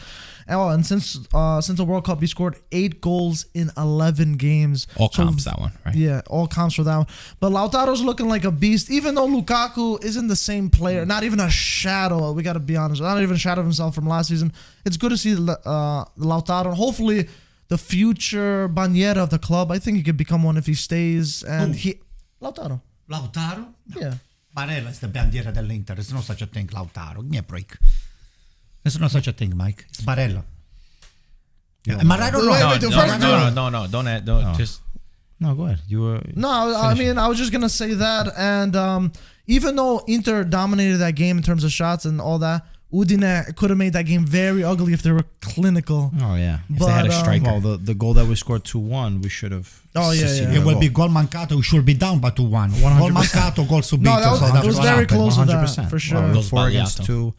And since the World Cup, he scored 8 goals in 11 games. All comps that one, right? Yeah, all comps for that one. But Lautaro's looking like a beast, even though Lukaku isn't the same player. Not even a shadow. We got to be honest. Not even a shadow of himself from last season. It's good to see Lautaro. Hopefully, the future bandiera of the club. I think he could become one if he stays. And Lautaro. Lautaro? Yeah. Barella is the bandiera dell'Inter. There's no such a thing, Lautaro. Give me a break. There's no such a thing, Mike. It's Barella. Am I right or wrong? No. Don't just. No, go ahead. You were. No, I mean, I was just going to say that. And even though Inter dominated that game in terms of shots and all that, Udine could have made that game very ugly if they were clinical. Oh, yeah. If they had a striker. Well, the goal that we scored 2-1, we should have. Oh, yeah. It will be gol mancato. We should be down by 2-1. Gol mancato, gol subito. No, it was very close to 100%. that, for sure. Well, 4 against 2.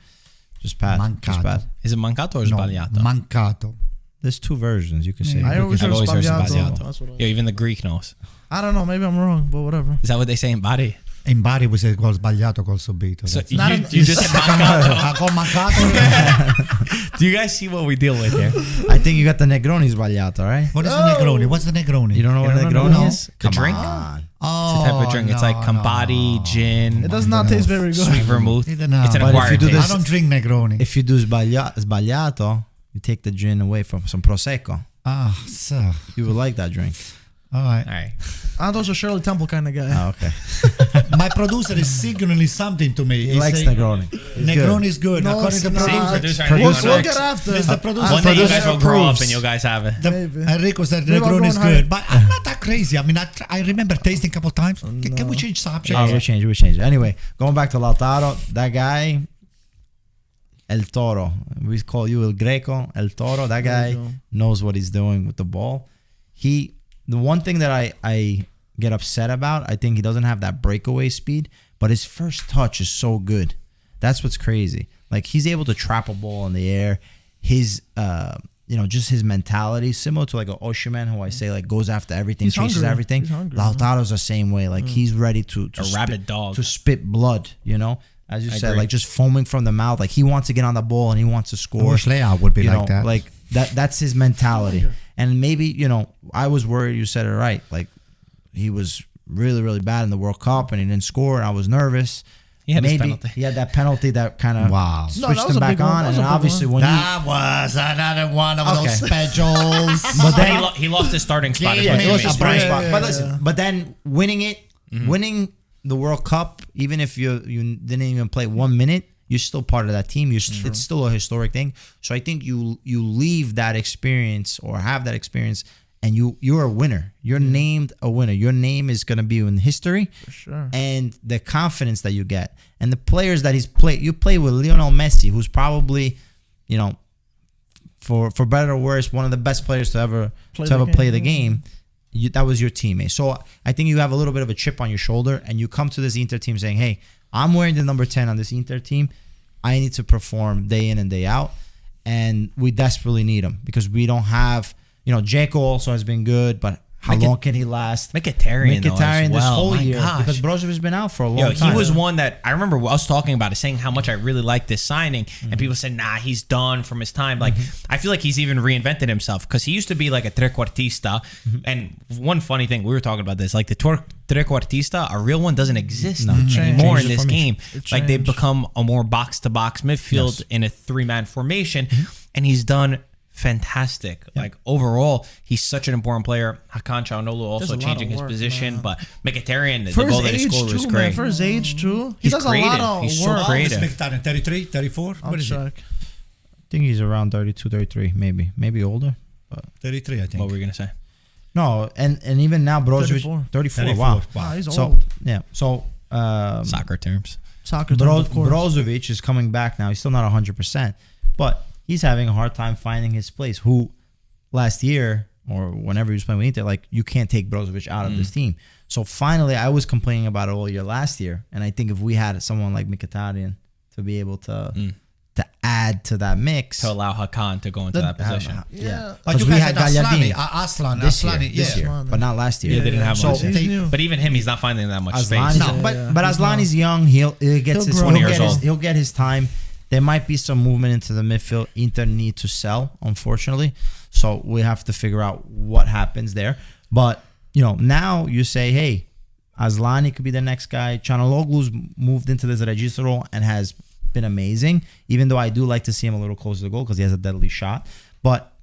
Just pass. Mancato. Is it mancato or sbagliato? Mancato. There's 2 versions. You can say. I always heard sbagliato. sbagliato. Yeah, even the Greek knows. I don't know. Maybe I'm wrong, but whatever. Is that what they say in Bari? In Bari we say gol sbagliato, gol subito. So you just said mancato. Gol mancato. Do you guys see what we deal with here? I think you got the Negroni sbagliato, right? What is the Negroni? What's the Negroni? You don't know what a Negroni is? The Come drink? on. Oh, It's a type of drink. It's like Campari, gin, It does not taste very good. sweet vermouth. I It's don't know. an But if acquired you do taste. I don't drink Negroni. If you do sbagliato, you take the gin away from some Prosecco. So. You would like that drink. All right. All right. Anto's a Shirley Temple kind of guy. Oh, okay. My producer is signaling something to me. He likes Negroni. Negroni is good. No, According it's to not. producer. We'll get after. Mr. Producer. One day you guys will grow up approves. and you guys have it. Maybe. Enrico said Maybe I'll Negroni go is on good, high. but I'm not that crazy. I mean, I remember tasting a couple times. Can we change subject? Oh, we change. Anyway, going back to Lautaro, that guy, El Toro. We call you El Greco, El Toro. That guy knows what he's doing with the ball. The one thing that I get upset about, I think he doesn't have that breakaway speed, but his first touch is so good. That's what's crazy. Like, he's able to trap a ball in the air. His just his mentality, similar to like a Osimhen, who I say like goes after everything, He's chases hungry. everything. He's hungry, Lautaro's the same way. Like, he's ready to rabid dog. to spit blood. As you said, agree. like just foaming from the mouth. Like, he wants to get on the ball and he wants to I score. wish Leao would be like that. Like that's his mentality. And maybe, I was worried. You said it right. Like, he was really, really bad in the World Cup and he didn't score. And I was nervous. He had his Maybe penalty. he had that penalty that kind of Wow. switched that was him a back big one. on. That was And a big obviously one. when you That was another one of Okay. those specials. but then He lost his starting spot. is Yeah, what he you lost mean. his bright Yeah, spot. yeah, But yeah. listen, but then winning the World Cup, even if you didn't even play 1 minute, you're still part of that team. It's still a historic thing. So I think you leave that experience or have that experience, and you're a winner. You're named a winner. Your name is gonna be in history. For sure. And the confidence that you get, and the players that he's played. You play with Lionel Messi, who's probably, for better or worse, one of the best players to ever play the game. That was your teammate. So I think you have a little bit of a chip on your shoulder, and you come to this Inter team saying, "Hey, I'm wearing the number 10 on this Inter team. I need to perform day in and day out, and we desperately need him because we don't have." Dzeko also has been good, but How long can he last? Mkhitaryan though, as this well. whole My year gosh. because Brozovic's been out for a long time. He was one that I remember us talking about it, saying how much I really liked this signing, and people said, "Nah, he's done from his time." Like I feel like he's even reinvented himself because he used to be like a trequartista. And one funny thing, we were talking about this, like the trequartista, a real one doesn't exist anymore in this game. Like they've become a more box-to-box midfield in a 3-man formation, and he's done fantastic. Like overall, he's such an important player. Hakan Çalhanoğlu also changing his position, but Mkhitaryan, the goal that he scored was great. For his age too, he He's does creative. a lot of He's so work. creative. Mkhitaryan, 33, 34? I'll What is it? check. I think he's around 32, 33, maybe older. 33, I think. What were we gonna say? No, and even now Brozovic 34. Wow. Wow, he's So old. yeah, so Soccer terms. Soccer terms, of course. Brozovic is coming back now. He's still not 100%, but he's having a hard time finding his place. Who last year or whenever he was playing with Inter, like you can't take Brozovic out of this team. So finally, I was complaining about it all year last year, and I think if we had someone like Mkhitaryan to be able to add to that mix, To allow Hakan to go into that position. Yeah. But because you we guys had had Gagliardini Aslan, this year, Aslani, this yeah. year, but not last year. Yeah, they didn't have So much. He's new. But even him, he's not finding that much Aslani's space. No, but Asllani's young. He'll get his time. There might be some movement into the midfield. Inter need to sell, unfortunately. So we have to figure out what happens there. But now you say, hey, Aslani could be the next guy. Çalhanoğlu's moved into this regista role and has been amazing. Even though I do like to see him a little closer to the goal because he has a deadly shot. But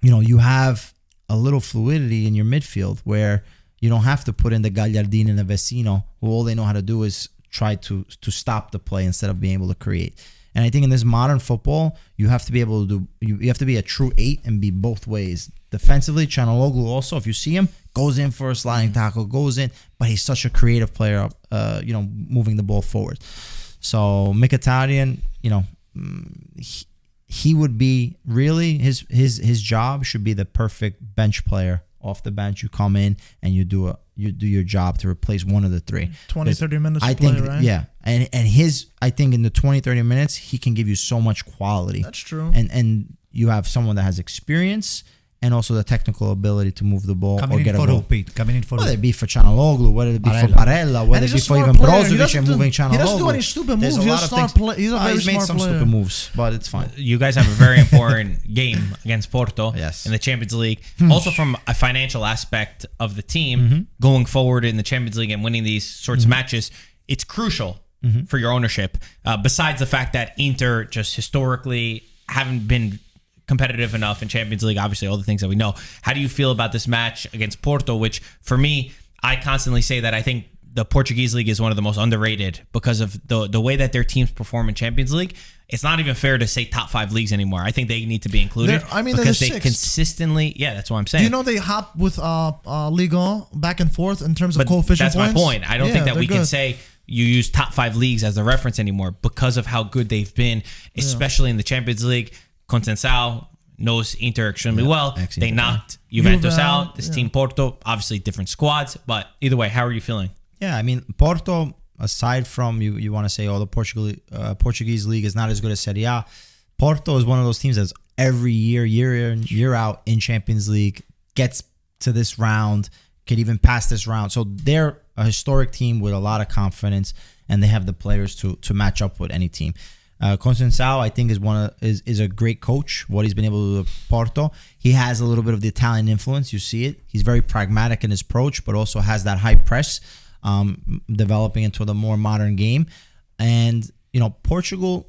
you have a little fluidity in your midfield where you don't have to put in the Gagliardini and the Vecino, who all they know how to do is try to stop the play instead of being able to create. And I think in this modern football, you have to be able to you have to be a true 8 and be both ways. Defensively, Çalhanoğlu also, if you see him, goes in for a sliding tackle, goes in, but he's such a creative player, moving the ball forward. So Mkhitaryan, he would be really his job should be the perfect bench player. Off the bench, you come in and you do your job to replace one of the three. 20, 30 minutes I to play, think, right? yeah. And I think in the 20, 30 minutes, he can give you so much quality. That's true. And you have someone that has experience and also the technical ability to move the ball Coming or in get a for goal. who, Pete? Coming in for Whether who? it be for Çalhanoğlu, whether it be for Barella, whether it be for even Brozovic and moving Çalhanoğlu. He doesn't do any stupid moves. There's a He's lot a of smart things. player. He's a very He's made smart some player. stupid moves, but it's fine. You guys have a very important game against Porto Yes. in the Champions League. Also from a financial aspect of the team, going forward in the Champions League and winning these sorts of matches, it's crucial for your ownership. Besides the fact that Inter just historically haven't been competitive enough in Champions League, obviously all the things that we know. How do you feel about this match against Porto, which for me, I constantly say that I think the Portuguese league is one of the most underrated because of the way that their teams perform in Champions League. It's not even fair to say top 5 leagues anymore. I think they need to be included They're because the they sixth. consistently, that's what I'm saying. Do you know they hop with Liga back and forth in terms of coefficient that's points? my point. I don't think that they're we can good. say you use top 5 leagues as the reference anymore because of how good they've been, especially in the Champions League. Conceição knows Inter extremely well. They knocked Juventus Juve, out. This team Porto, obviously different squads, but either way, how are you feeling? Yeah, I mean, Porto, aside from you want to say, the Portuguese league is not as good as Serie A. Porto is one of those teams that's every year in, year out in Champions League, gets to this round, could even pass this round. So they're a historic team with a lot of confidence, and they have the players to match up with any team. Conceição, I think, is a great coach. What he's been able to do with Porto, he has a little bit of the Italian influence. You see it. He's very pragmatic in his approach, but also has that high press, developing into the more modern game. And Portugal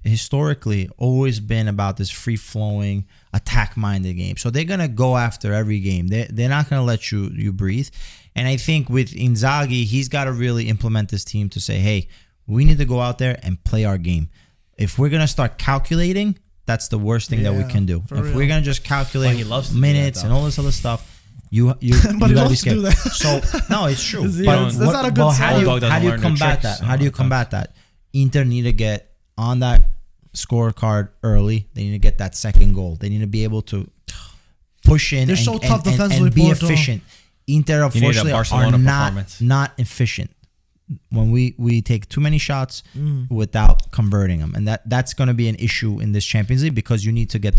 historically always been about this free-flowing, attack-minded game. So they're gonna go after every game. They're not gonna let you breathe. And I think with Inzaghi, he's got to really implement this team to say, hey, we need to go out there and play our game. If we're gonna start calculating, that's the worst thing that we can do. If we're gonna just calculate he loves to do minutes that, and all this other stuff, you But he gotta be loves to do scared. that. So no, it's true. That's not a good how sign. do Dog doesn't you learn their combat tricks that? How do you sometimes. combat that? Inter need to get on that scorecard early. They need to get that second goal. They need to be able to push in They're and, so tough and defensively, be Porto. efficient. Inter, You need a unfortunately, Barcelona are performance. not efficient. When we take too many shots without converting them, and that's going to be an issue in this Champions League because you need to get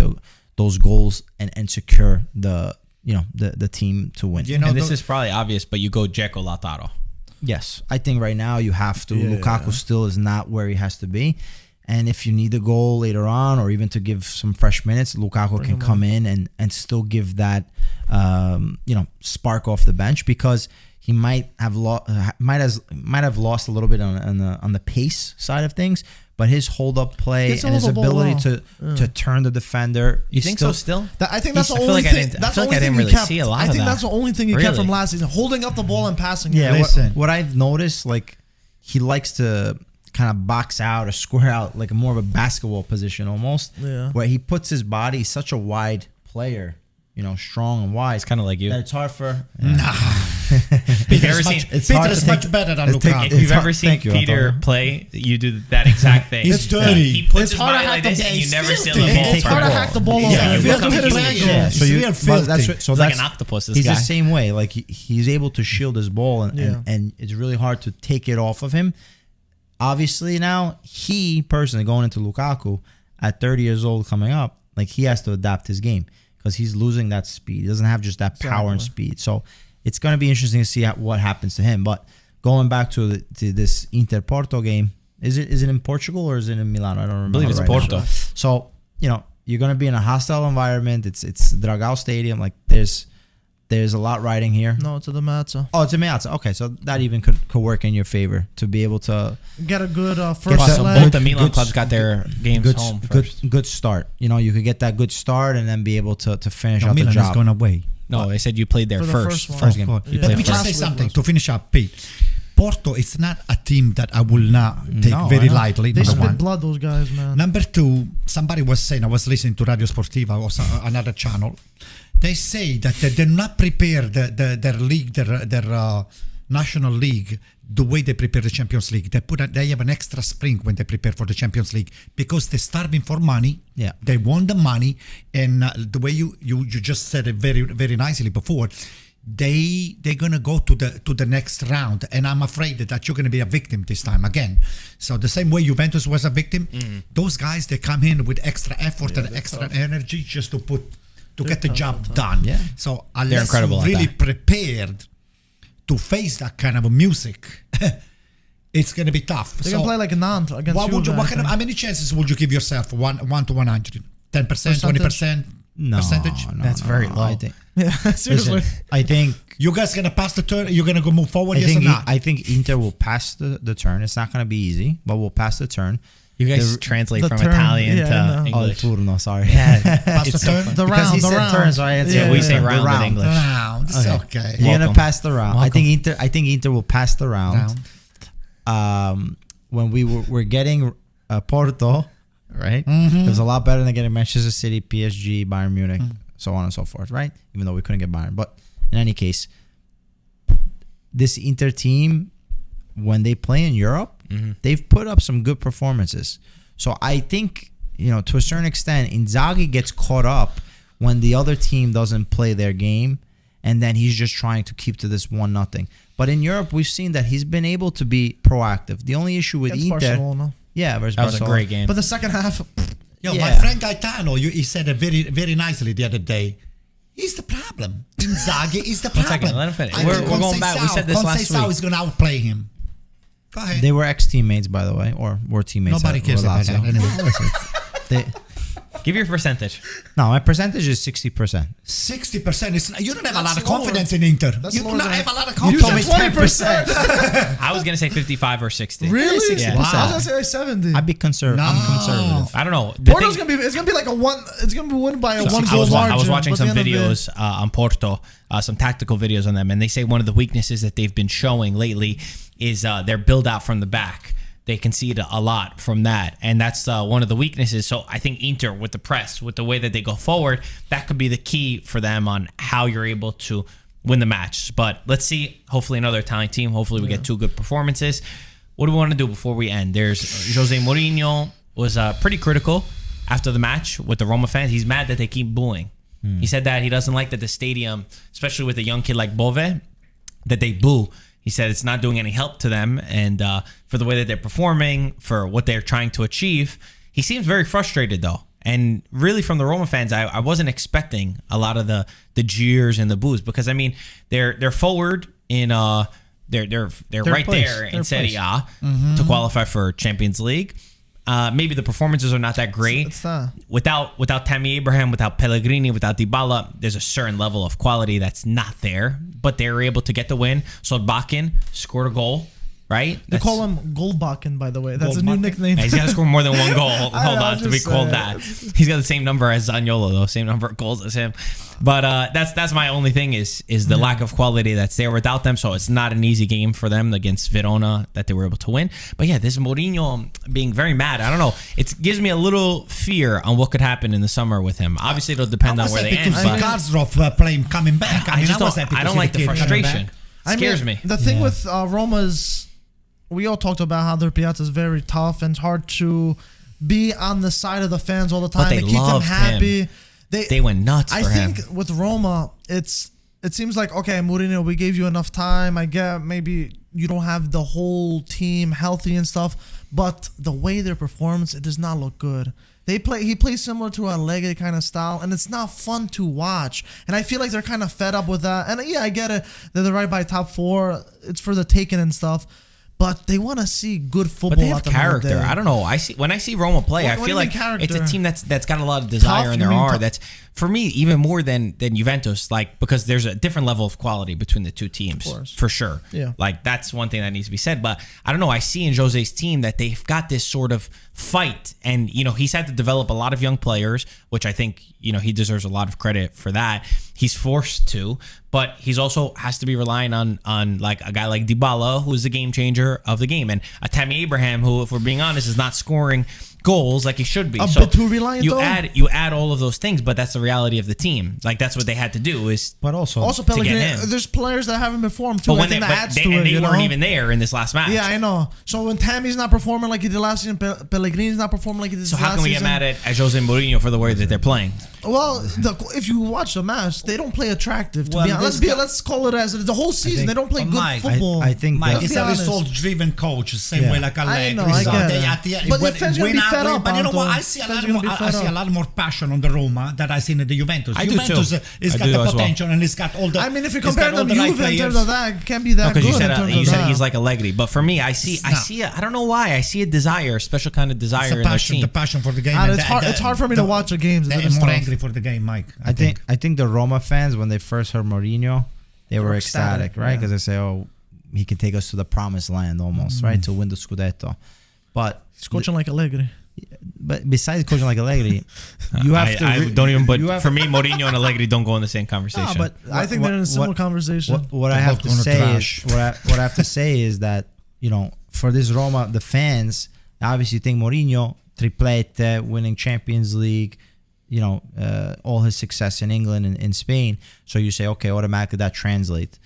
those goals and secure the the team to win. And this is probably obvious, but you go Dzeko, Lautaro. Yes, I think right now you have to. Yeah. Lukaku still is not where he has to be. And if you need a goal later on, or even to give some fresh minutes, Lukaku can come in and still give that, spark off the bench, because he might have lost a little bit on the pace side of things, but his hold up play and his ability to turn the defender. You think so? Still, I think that's the I feel only like thing. That's the only thing he kept. I think that's the only thing he kept from last season: holding up the ball and passing. Yeah, it. what I've noticed, like, he likes to kind of box out or square out, like more of a basketball position almost, where he puts his body. He's such a wide player, strong and wide. It's kind of like you. That it's hard for. Peter is much better than Lukaku. If you've ever seen Peter play, you do that exact thing. It's dirty. He puts his body like this, and you never steal the ball. It's hard to hack the ball. So that's like an octopus. This he's guy. the same way. Like he's able to shield his ball, and it's really hard to take it off of him. Obviously, now he personally going into Lukaku at 30 years old coming up, like he has to adapt his game because he's losing that speed. He doesn't have just that power and speed. So it's going to be interesting to see what happens to him. But going back to this Inter Porto game, is it in Portugal or is it in Milan? I don't remember. I believe it's Porto. Now. So you're going to be in a hostile environment. It's Dragao Stadium. Like there's a lot riding here. No, it's at the Mazza. Oh, it's a Meazza. Okay, so that even could work in your favor to be able to get a good first so leg. both the Milan clubs got their games home first. Good start. You could get that good start and then be able to finish out Milan the job. has gone away. No, they said you played there For the first. first game. Let me just say something to finish up, Pete. Porto is not a team that I will not take very lightly. They Number spit one. blood, those guys, man. Number two, somebody was saying, I was listening to Radio Sportiva or another channel. They say that they did not prepare their league, their national league, the way they prepare the Champions League. They have an extra spring when they prepare for the Champions League because they're starving for money. Yeah, they want the money, and the way you just said it very very nicely before. They're gonna go to the next round, and I'm afraid that you're gonna be a victim this time again. So the same way Juventus was a victim, those guys, they come in with extra effort and extra energy just to get the job done. Yeah. So unless incredible you're really at prepared to face that kind of a music, it's gonna be tough. They can play like Nantes against Juve. How many chances would you give yourself? 1 to 100? 10%, 20%? No, percentage? That's very low. I think. Yeah, seriously. Listen, I think you guys gonna pass the turn? You're gonna go move forward? Yes or not? I think Inter will pass the turn. It's not going to be easy, but we'll pass the turn. You guys translate the from turn, Italian yeah, to I know. English. Oh, turno, sorry. Pass the turn? The Because round, he the said round. turn, so I answered. Yeah, we say the round in English. Round. It's okay. You're gonna Welcome. pass the round. I Welcome. think Inter will pass the round. When we were getting Porto, right? It was a lot better than getting Manchester City, PSG, Bayern Munich, so on and so forth, right? Even though we couldn't get Bayern, but in any case, this Inter team, when they play in Europe, they've put up some good performances. So I think, to a certain extent, Inzaghi gets caught up when the other team doesn't play their game, and then he's just trying to keep to this 1-0. But in Europe, we've seen that he's been able to be proactive. The only issue with Against Inter, Barcelona. versus That was a Barcelona. great game. But the second half, Yo, Yeah. my friend Gaetano, he said it very, very nicely the other day. He's the problem. Inzaghi is the problem. second, let him finish. I We're think going back. We said this last Conceição week. is going to outplay him. Go ahead. They were ex-teammates, by the way, or were teammates. Nobody at cares about Lazio. that anyway. Give your percentage. No, my percentage is 60%. 60%. You don't have a That's lot of lower. confidence in Inter. That's You do lower not than have a I- lot of You confidence. said 20%. I was gonna say 55 or 60. Really? Yeah. I was gonna say 70. I'd be conservative. I'm conservative. I don't know. Porto's gonna be like a one. It's gonna be won by a one I goal was, margin. I was watching but some at the end of it- videos on Porto, some tactical videos on them, and they say one of the weaknesses that they've been showing lately is their build out from the back. They concede a lot from that, and that's one of the weaknesses. So I think Inter, with the press, with the way that they go forward, that could be the key for them on how you're able to win the match. But let's see. Hopefully another Italian team. Hopefully we get two good performances. What do we want to do before we end? There's Jose Mourinho was pretty critical after the match with the Roma fans. He's mad that they keep booing. He said that he doesn't like that the stadium, especially with a young kid like Bove, that they boo. He said it's not doing any help to them, and for the way that they're performing, for what they're trying to achieve. He seems very frustrated, though. And really, from the Roma fans, I wasn't expecting a lot of the jeers and the boos, because I mean they're forward in they're right place. there in Their Serie place. A to qualify for Champions League. Maybe the performances are not that great. It's not. Without Tammy Abraham, without Pellegrini, without Dybala, there's a certain level of quality that's not there. But they were able to get the win. Solbakken scored a goal. Right? They call him Goldbakken, by the way. That's a new nickname. He's got to score more than one goal. Hold on to be called that. saying. He's got the same number as Zaniolo, though. Same number of goals as him. But that's my only thing is the lack of quality that's there without them. So it's not an easy game for them against Verona that they were able to win. But yeah, this Mourinho being very mad. I don't know. It gives me a little fear on what could happen in the summer with him. Obviously, it'll depend on where they end. I was happy to see Karsdorp coming back. I don't like the frustration. Scares me. The thing with Roma is, we all talked about how their piazza is very tough and it's hard to be on the side of the fans all the time. But they keep them loved happy. him. They went nuts I for him. think with Roma, it seems like, okay, Mourinho, we gave you enough time. I get maybe you don't have the whole team healthy and stuff, but the way their performance, it does not look good. He plays similar to a Allegri kind of style, and it's not fun to watch. And I feel like they're kind of fed up with that. And yeah, I get it. They're right by top 4. It's for the taking and stuff. But they want to see good football. But they have at the end of the character. day. I don't know. When I see Roma play, I What do feel you like mean character? it's a team that's got a lot of desire Tough? in You their mean heart. tough? That's for me even more than Juventus. Like, because there's a different level of quality between the two teams, Of course. for sure. Yeah. Like that's one thing that needs to be said. But I don't know. I see in Jose's team that they've got this sort of fight, and he's had to develop a lot of young players, which I think he deserves a lot of credit for that. He's forced to, but he's also has to be relying on like a guy like Dybala, who's the game changer of the game, and a Tammy Abraham, who, if we're being honest, is not scoring goals like he should be. A bit too reliant, you though. add all of those things, but that's the reality of the team. Like that's what they had to do is. But also to get Pellegrini, him. there's players that haven't performed too. But I think that adds to it. They weren't even there in this last match. Yeah, I know. So when Tammy's not performing like he did last season, Pellegrini's not performing like he did So last season. how can we get mad at Jose Mourinho for the way that they're playing? Well, if you watch the match, they don't play attractive. To Well, be honest, this guy- let's call it as it is. The whole season, think- they don't play good Mike, football. I think Mike the- is Let's a be honest. result-driven coach, same Yeah. way like Allegri. know, I get it. At the end, But the when- fans are gonna when be I- fed up, But you know what? Anto. I see a Fans lot are gonna be more. I fed see a up. lot more passion on the Roma that I see in the Juventus. I do Juventus too. has I got do the as well. potential and it's got all the. I mean, if you it's compare got all them to the right Juve in players. terms of that, it can't be that Because good. you said in terms you of said that. he's like Allegri, but for me, I see I don't know why I see a desire, a special kind of It's desire the in their passion, team. the passion for the game. And and it's hard for me to watch the games. They're It's more tough. angry for the game, Mike. I think the Roma fans, when they first heard Mourinho, they were ecstatic, right? yeah. Because they say, "Oh, he can take us to the promised land, almost, right, to win the Scudetto." But He's coaching like Allegri. besides coaching like Allegri, you have to don't even. But you have- for me, Mourinho and Allegri don't go in the same conversation. No, but I think they're in a similar conversation. What I They're have both to gonna say trash. is what I have to say is that for this Roma, the fans obviously think Mourinho, triplete, winning Champions League, all his success in England and in Spain. So you say, okay, automatically that translates.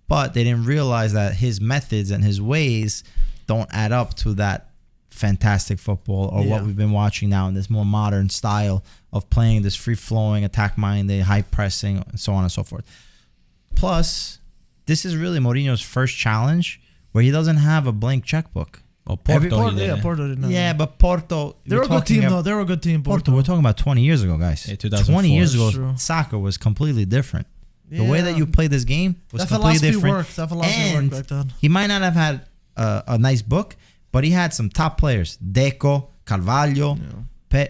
But they didn't realize that his methods and his ways don't add up to that fantastic football or what Yeah. we've been watching now in this more modern style of playing, this free-flowing, attack-minded, high-pressing, and so on and so forth. Plus, this is really Mourinho's first challenge where he doesn't have a blank checkbook. Well, Porto, he Yeah, did. Porto didn't. Yeah, but Porto... They were a good team, though. They were a good team, Porto, Porto. we're talking about 20 years ago, guys. Yeah, 2004. 20 years ago, That's true. soccer was completely different. The way that Yeah. you play this game was That completely philosophy different. worked. That philosophy And worked back then. he might not have had a nice book, but he had some top players. Deco, Carvalho.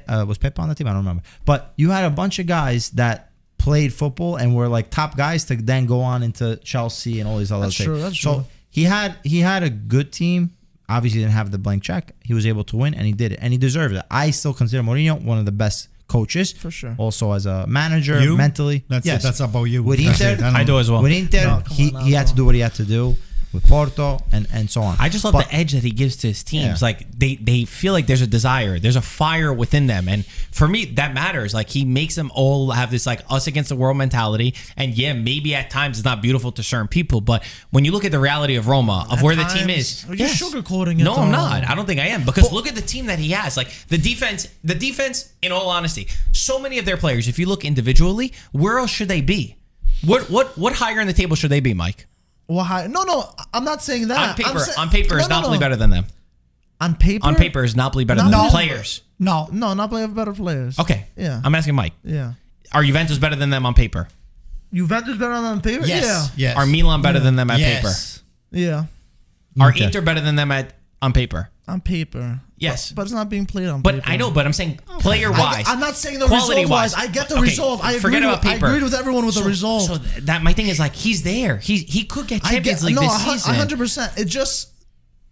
Was Pepe on the team? I don't remember. But you had a bunch of guys that played football and were like top guys to then go on into Chelsea and all these other That's things. true, that's so true. he had a good team. Obviously, didn't have the blank check. He was able to win, and he did it, and he deserved it. I still consider Mourinho one of the best coaches, For sure. Also as a manager, You? mentally. That's yes. it. That's about you. With That's Inter, it. don't I do as well. With Inter, No, come on he now, had to bro. do what he had to do with Porto and so on. I just love But- the edge that he gives to his teams. Yeah. Like they feel like there's a desire, there's a fire within them, and for me that matters. Like he makes them all have this like us against the world mentality. And yeah, maybe at times it's not beautiful to certain people, but when you look at the reality of Roma, of At where the team times- is, You're sugarcoating it, No, I'm though. not. I don't think I am, because look at the team that he has. Like the defense. In all honesty, so many of their players, if you look individually, where else should they be? What higher in the table should they be, Mike? Well, no, I'm not saying that. On paper, I'm is Napoli better than them? On paper? On paper, is Napoli better than No. the players? No. No, Napoli have better players. Okay. Yeah. I'm asking Mike. Yeah. Are Juventus better than them on paper? Juventus better on paper? Yes. Yes. Are Milan better than them at Yes. Yeah. paper? Are Okay. Inter better than them on paper? On paper. Yes. But it's not being played on But paper. I know, but I'm saying player-wise. I'm not saying the quality-wise. result-wise. I get the Okay, result. forget about paper. I agree with everyone with the result. So that my thing is like he's there. He could get Champions League this season. 100%. It just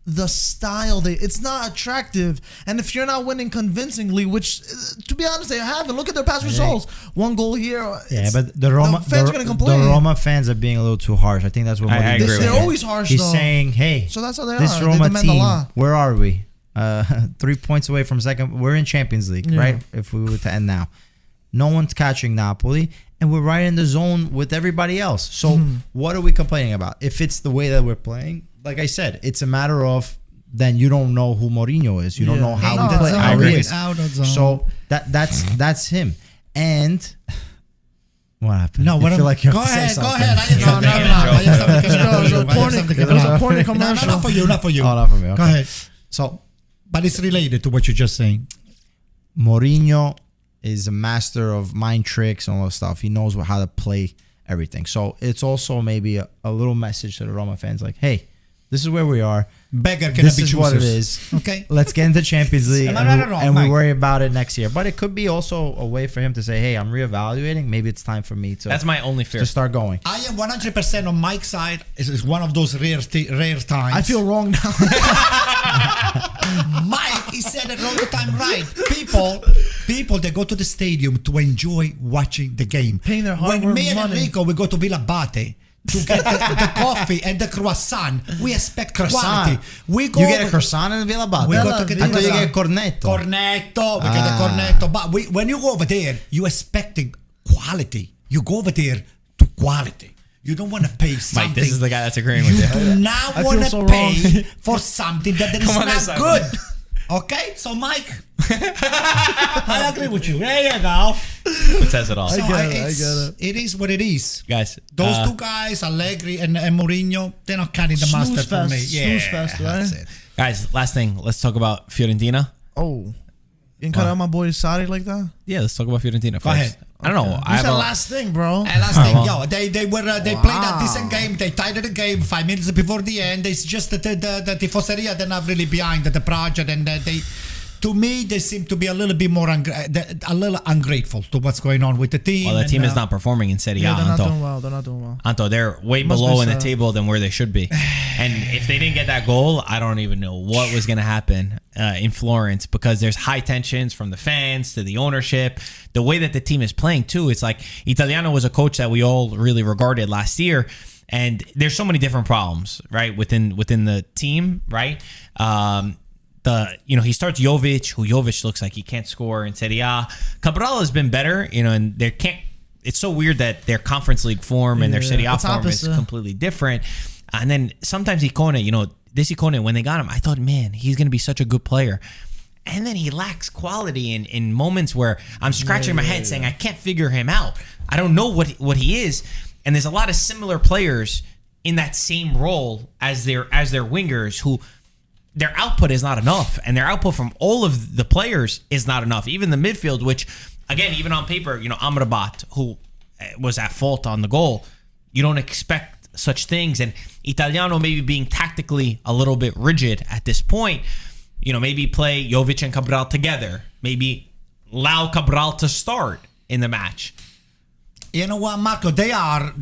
the style it's not attractive, and if you're not winning convincingly, which to be honest they haven't. Look at their past results. One goal here. Yeah, but the Roma fans are gonna complain. The Roma fans are being a little too harsh. I think that's what I Mourinho agree is with They're you. saying. always harsh. He's though. saying, "Hey, So that's how they this are. Roma they demand the team, law. where are we? 3 points away from second. We're in Champions League, Yeah. right? If we were to end now, no one's catching Napoli, and we're right in the zone with everybody else. So what are we complaining about? If it's the way that we're playing, like I said, it's a matter of then you don't know who Mourinho is. You don't Yeah. know how No, he plays. I How agree. he is. Out of zone. So that's him. And what happened? No, You what feel like you have go to say ahead, go something. ahead. I have No, something no, coming no. up. I have something coming up. There's a I have porn- something there's coming a up. porn No, commercial. not for you, not for you. Oh, not for me. Go Okay. ahead. So, but it's related to what you're just saying. Mourinho is a master of mind tricks and all that stuff. He knows how to play everything. So it's also maybe a little message to the Roma fans like, hey, this is where we are. Beggar cannot This be is what it choosers. is. Okay. Let's get into Champions League No, and, no, no, and we Mike. worry about it next year. But it could be also a way for him to say, hey, I'm reevaluating. Maybe it's time for me to, That's my only fear. to start going. I am 100% on Mike's side. It's one of those rare times. I feel wrong now. Mike, he said it all the time right. People that go to the stadium to enjoy watching the game. Paying their When hard-earned me and money. Enrico, we go to Villa Abate to get the coffee and the croissant. We expect quality. We go You get a croissant in Villa Abate? We Bella go to get Villa. the I thought you croissant. get cornetto. Cornetto. We get the cornetto. But when you go over there, you expecting quality. You go over there to quality. You don't want to pay something. Mike, this is the guy that's agreeing You with you. do not I want feel to so pay wrong. for something that is Come on this not side. good. Okay, so Mike, I agree with you. There you go. It says it all. So get it, I it's- get it is what it is. Guys, Those two guys, Allegri and Mourinho, they're not carrying the Snooze master for fest, me. snooze fest, right? That's it. guys, last thing. Let's talk about Fiorentina. Oh. You can cut out my boy Sari like that? Yeah, let's talk about Fiorentina first. ahead. I don't know. You I have said a, last thing, bro. And last Oh, thing, well. they played a decent game. They tied the game 5 minutes before the end. It's just that the tifoseria, they're not really behind the project, and to me, they seem to be a little bit more a little ungrateful to what's going on with the team. well, the and, team is not performing in Serie A, Yeah, they're not Anto. doing well. They're not doing well. Anto, they're way Must below be in the sad. table than where they should be. And if they didn't get that goal, I don't even know what was going to happen in Florence, because there's high tensions from the fans to the ownership. The way that the team is playing, too, it's like Italiano was a coach that we all really regarded last year. And there's so many different problems, right, within the team, right? He starts Jovic looks like he can't score in Serie A. Cabral has been better, and they can't. It's so weird that their Conference League form and their Yeah, Serie A it's form opposite. is completely different. And then sometimes Icone, when they got him, I thought, man, he's going to be such a good player. And then he lacks quality in moments where I'm scratching my head saying, I can't figure him out. I don't know what he is. And there's a lot of similar players in that same role as their wingers who their output is not enough. And their output from all of the players is not enough. Even the midfield, which, again, even on paper, Amrabat, who was at fault on the goal, you don't expect such things. And Italiano maybe being tactically a little bit rigid at this point, maybe play Jovic and Cabral together. Maybe allow Cabral to start in the match. You know what, Marco? They are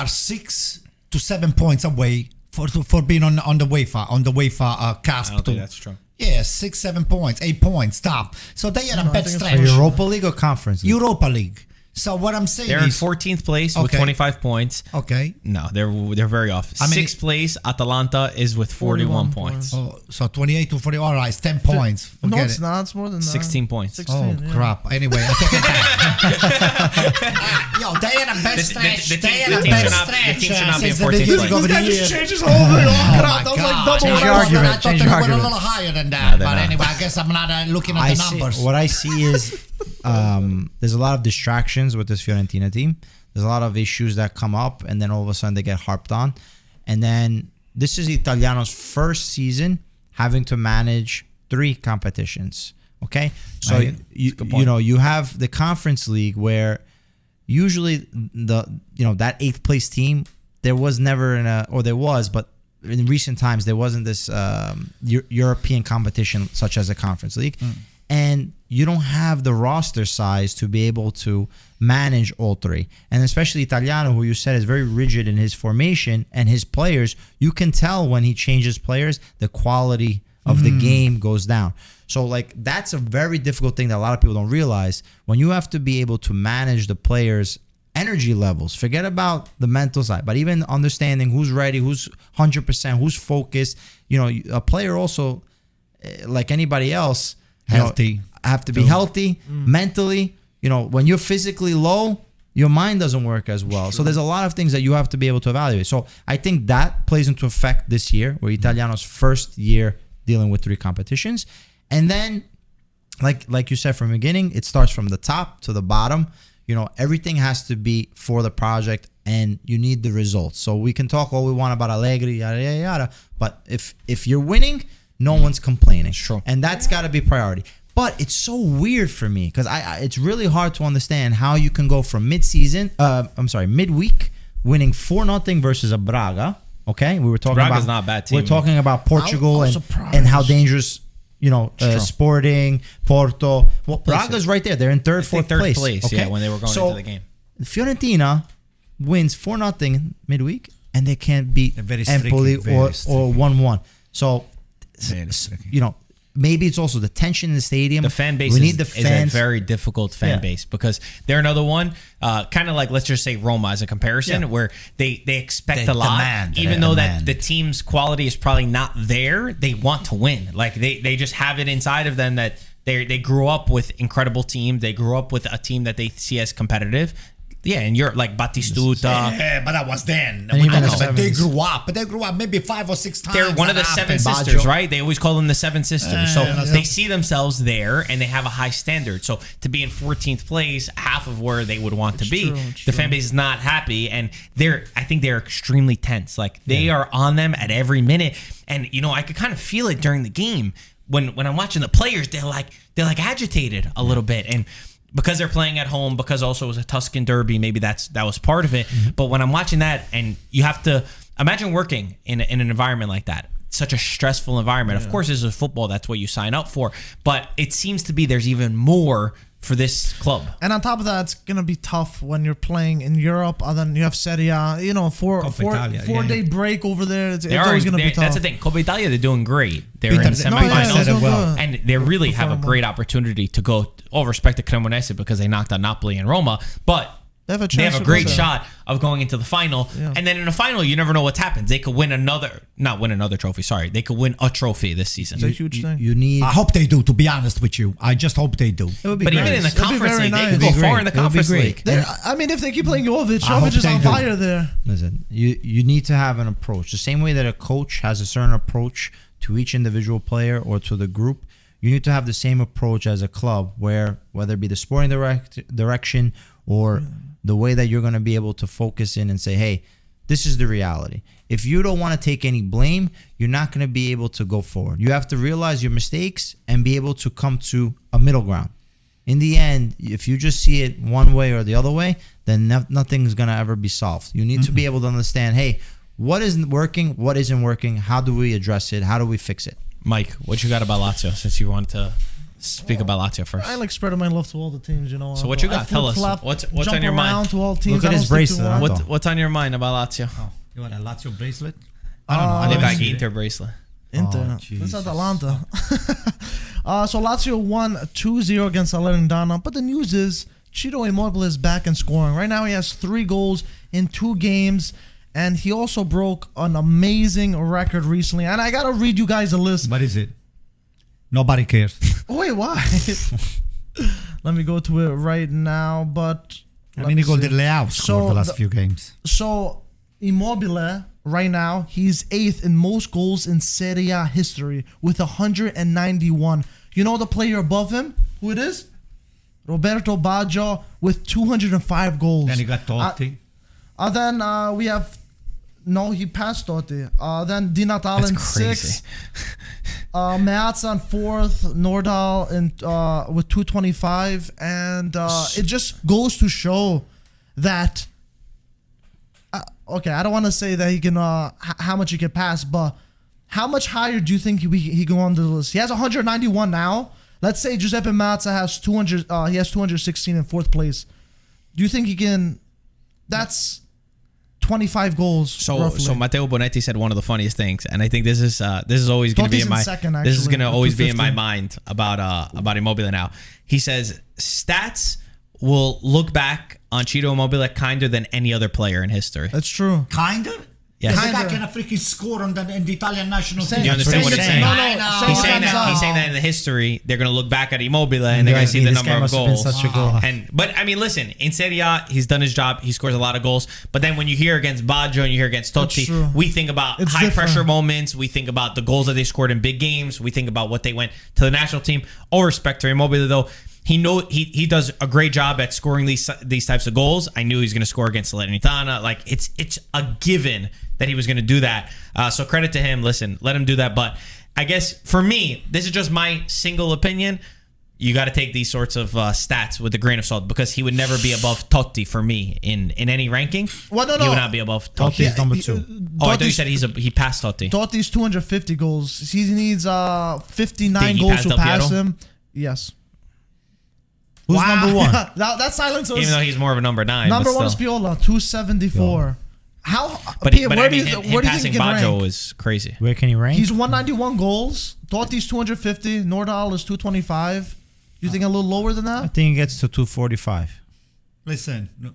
6 to 7 points away for being on the UEFA cusp. I don't think that's true. Yeah, 6, 7 points, 8 points, top. So they are a I bad think it's stretch. Europa League or Conference League? Europa League. So what I'm saying They're in is 14th place with Okay. 25 points. okay. No, they're very off. I mean, Sixth place, Atalanta is with 41 points. Oh, so 28 to 40. All right, it's 10 points. No, Forget it's it. not. It's more than that. 16 points. 16, Oh yeah. crap! Anyway, I take it back. Yo, they in a bad stretch. They in a bad stretch. the team should not be in since the 14th beginning place. of This the guy year. just changed his whole thing. Oh, crap. That was like double Change what your I was argument. I thought Change they your were a argument. little higher than No, that. they're But not. anyway, I guess I'm not looking at the numbers. What I see is there's a lot of distractions with this Fiorentina team. There's a lot of issues that come up, and then all of a sudden they get harped on. And then this is Italiano's first season having to manage 3 competitions. Okay, so Right. you have the Conference League where usually that 8th place team, there was never but in recent times there wasn't this European competition such as a Conference League, and you don't have the roster size to be able to manage all 3. And especially Italiano, who you said is very rigid in his formation and his players, you can tell when he changes players, the quality of the game goes down. So like that's a very difficult thing that a lot of people don't realize. When you have to be able to manage the players' energy levels, forget about the mental side, but even understanding who's ready, who's 100%, who's focused. A player also, like anybody else, Healthy. have to be healthy mentally. When you're physically low, your mind doesn't work as well. So there's a lot of things that you have to be able to evaluate. So I think that plays into effect this year, where Italiano's first year dealing with 3 competitions. And then, like you said from the beginning, it starts from the top to the bottom. Everything has to be for the project, and you need the results. So we can talk all we want about Allegri, yada, yada, yada. But if you're winning, no one's complaining. Sure. And that's got to be priority. But it's so weird for me because it's really hard to understand how you can go from midweek, winning 4-0 versus a Braga. Okay, we were talking Braga's about not a bad team. We're talking about Portugal I'm and surprised. how dangerous Sporting, Porto. Well, Braga's right there. They're in third place. Okay? When they were going into the game. Fiorentina wins 4-0 midweek, and they can't beat They're very Empoli streaky, very or streaky. 1-1. So, Very streaky. maybe it's also the tension in the stadium. The fan base we need is the fans. a very difficult fan base because they're another one, kind of like, let's just say Roma as a comparison, where they expect They a lot. demand, even they though demand. that the team's quality is probably not there, they want to win. Like they just have it inside of them that they grew up with incredible teams. They grew up with a team that they see as competitive. Yeah, and you're like Batistuta. Yeah, but that was then. And even the But they 70s. grew up. But they grew up maybe 5 or 6 times. They're one of the That seven happened. sisters, right? They always call them the seven sisters. So yeah. they see themselves there and they have a high standard. So to be in 14th place, half of where they would want to be, the fan base is not happy. And I think they're extremely tense. Like they are on them at every minute. And, I could kind of feel it during the game. When I'm watching the players, they're like agitated a little bit. And because they're playing at home, because also it was a Tuscan derby, maybe that was part of it. But when I'm watching that, and you have to imagine working in an environment like that, such a stressful environment. Of course, this is football; that's what you sign up for. But it seems to be there's even more for this club. And on top of that, it's gonna be tough when you're playing in Europe, and then you have Serie A. Coppa Italia, four-day break over there. It's They are, always gonna be tough. that's the thing. Coppa Italia, they're doing great. They're Peter, in no, semifinals, said it well. and they really have a great opportunity to go. All respect to Cremonese because they knocked out Napoli and Roma, but They have a they chance have a to go great there. shot of going into the final. Yeah. And then in the final, you never know what happens. They could win not win another trophy. Sorry, they could win a trophy this season. It's a huge thing. You need. I hope they do, to be honest with you. I just hope they do. It would be But great. even in the It'd be conference very league, nice. they could It'd go be far great. in the It would be conference great. league. I mean, if they keep playing Jovic, I hope Jovic is they on do. fire there. Listen, you need to have an approach. The same way that a coach has a certain approach to each individual player or to the group, you need to have the same approach as a club, where whether it be the sporting direction or the way that you're going to be able to focus in and say, hey, this is the reality. If you don't want to take any blame, you're not going to be able to go forward. You have to realize your mistakes and be able to come to a middle ground. In the end, if you just see it one way or the other way, then nothing's going to ever be solved. You need to be able to understand, hey, what isn't working, what isn't working, how do we address it, how do we fix it? Mike, what you got about Lazio? Since you wanted to speak about Lazio first. I like spreading my love to all the teams, So what you I got? Tell us. flip-flop, What's jump on your mind? around to all teams. Look at I his don't stick to bracelet. one. What's on your mind about Lazio? You want a Lazio bracelet? I don't know. I They didn't back see it. Inter bracelet. Inter. Oh, That's Jesus. Atalanta. So Lazio won 2-0 against Salernitana. But the news is Ciro Immobile is back and scoring. Right now he has 3 goals in 2 games. And he also broke an amazing record recently. And I got to read you guys a list. What is it? Nobody cares. Oh, wait, why? Let me go to it right now. But Domenico De Leao scored the last few games. So Immobile right now, he's 8th in most goals in Serie A history with 191. You know the player above him? Who it is? Roberto Baggio with 205 goals. Then you got Totti. Then we have... No, he passed Totti. Then Di Natale That's in crazy. 6th. Meazza on 4th, Nordahl with 225, and it just goes to show that. Okay, I don't want to say that he can how much he can pass, but how much higher do you think he go on the list? He has 191 now. Let's say Giuseppe Meazza has 200. He has 216 in 4th place. Do you think he can? That's 25 goals. So Matteo Bonetti said one of the funniest things, and I think this is always going to be in my second, this is actually, going to always be in my 250. mind about Immobile now. He says stats will look back on Ciro Immobile kinder than any other player in history. That's true. Kinder? Yes. The guy can freaking score in the Italian national team. You understand what he's saying? No, He's saying that in the history they're going to look back at Immobile and they're going to see the number of goals. But I mean, listen, in Serie A, he's done his job. He scores a lot of goals. But then when you hear against Baggio and you hear against Totti, we think about high pressure moments. We think about the goals that they scored in big games. We think about what they went to the national team. All respect to Immobile, though. He does a great job at scoring these types of goals. I knew he was going to score against Salernitana. Like it's a given that he was going to do that. So credit to him. Listen, let him do that. But I guess for me, this is just my single opinion. You got to take these sorts of stats with a grain of salt because he would never be above Totti for me in any ranking. Well, no. He would not be above Totti. Totti's number 2. I thought you said he passed Totti. Totti's 250 goals. He needs 59 Think he goals passed to Del pass Piero? him. Yes. Who's number 1? that silence was Even though he's more of a number 9. number but 1 is still. Piola, 274. How? But Pia, I where mean, do you him think passing he can Baggio rank? is crazy. Where can he rank? He's 191 goals. Totti's 250. Nordahl is 225. You think a little lower than I that? think he gets to 245. Listen. No.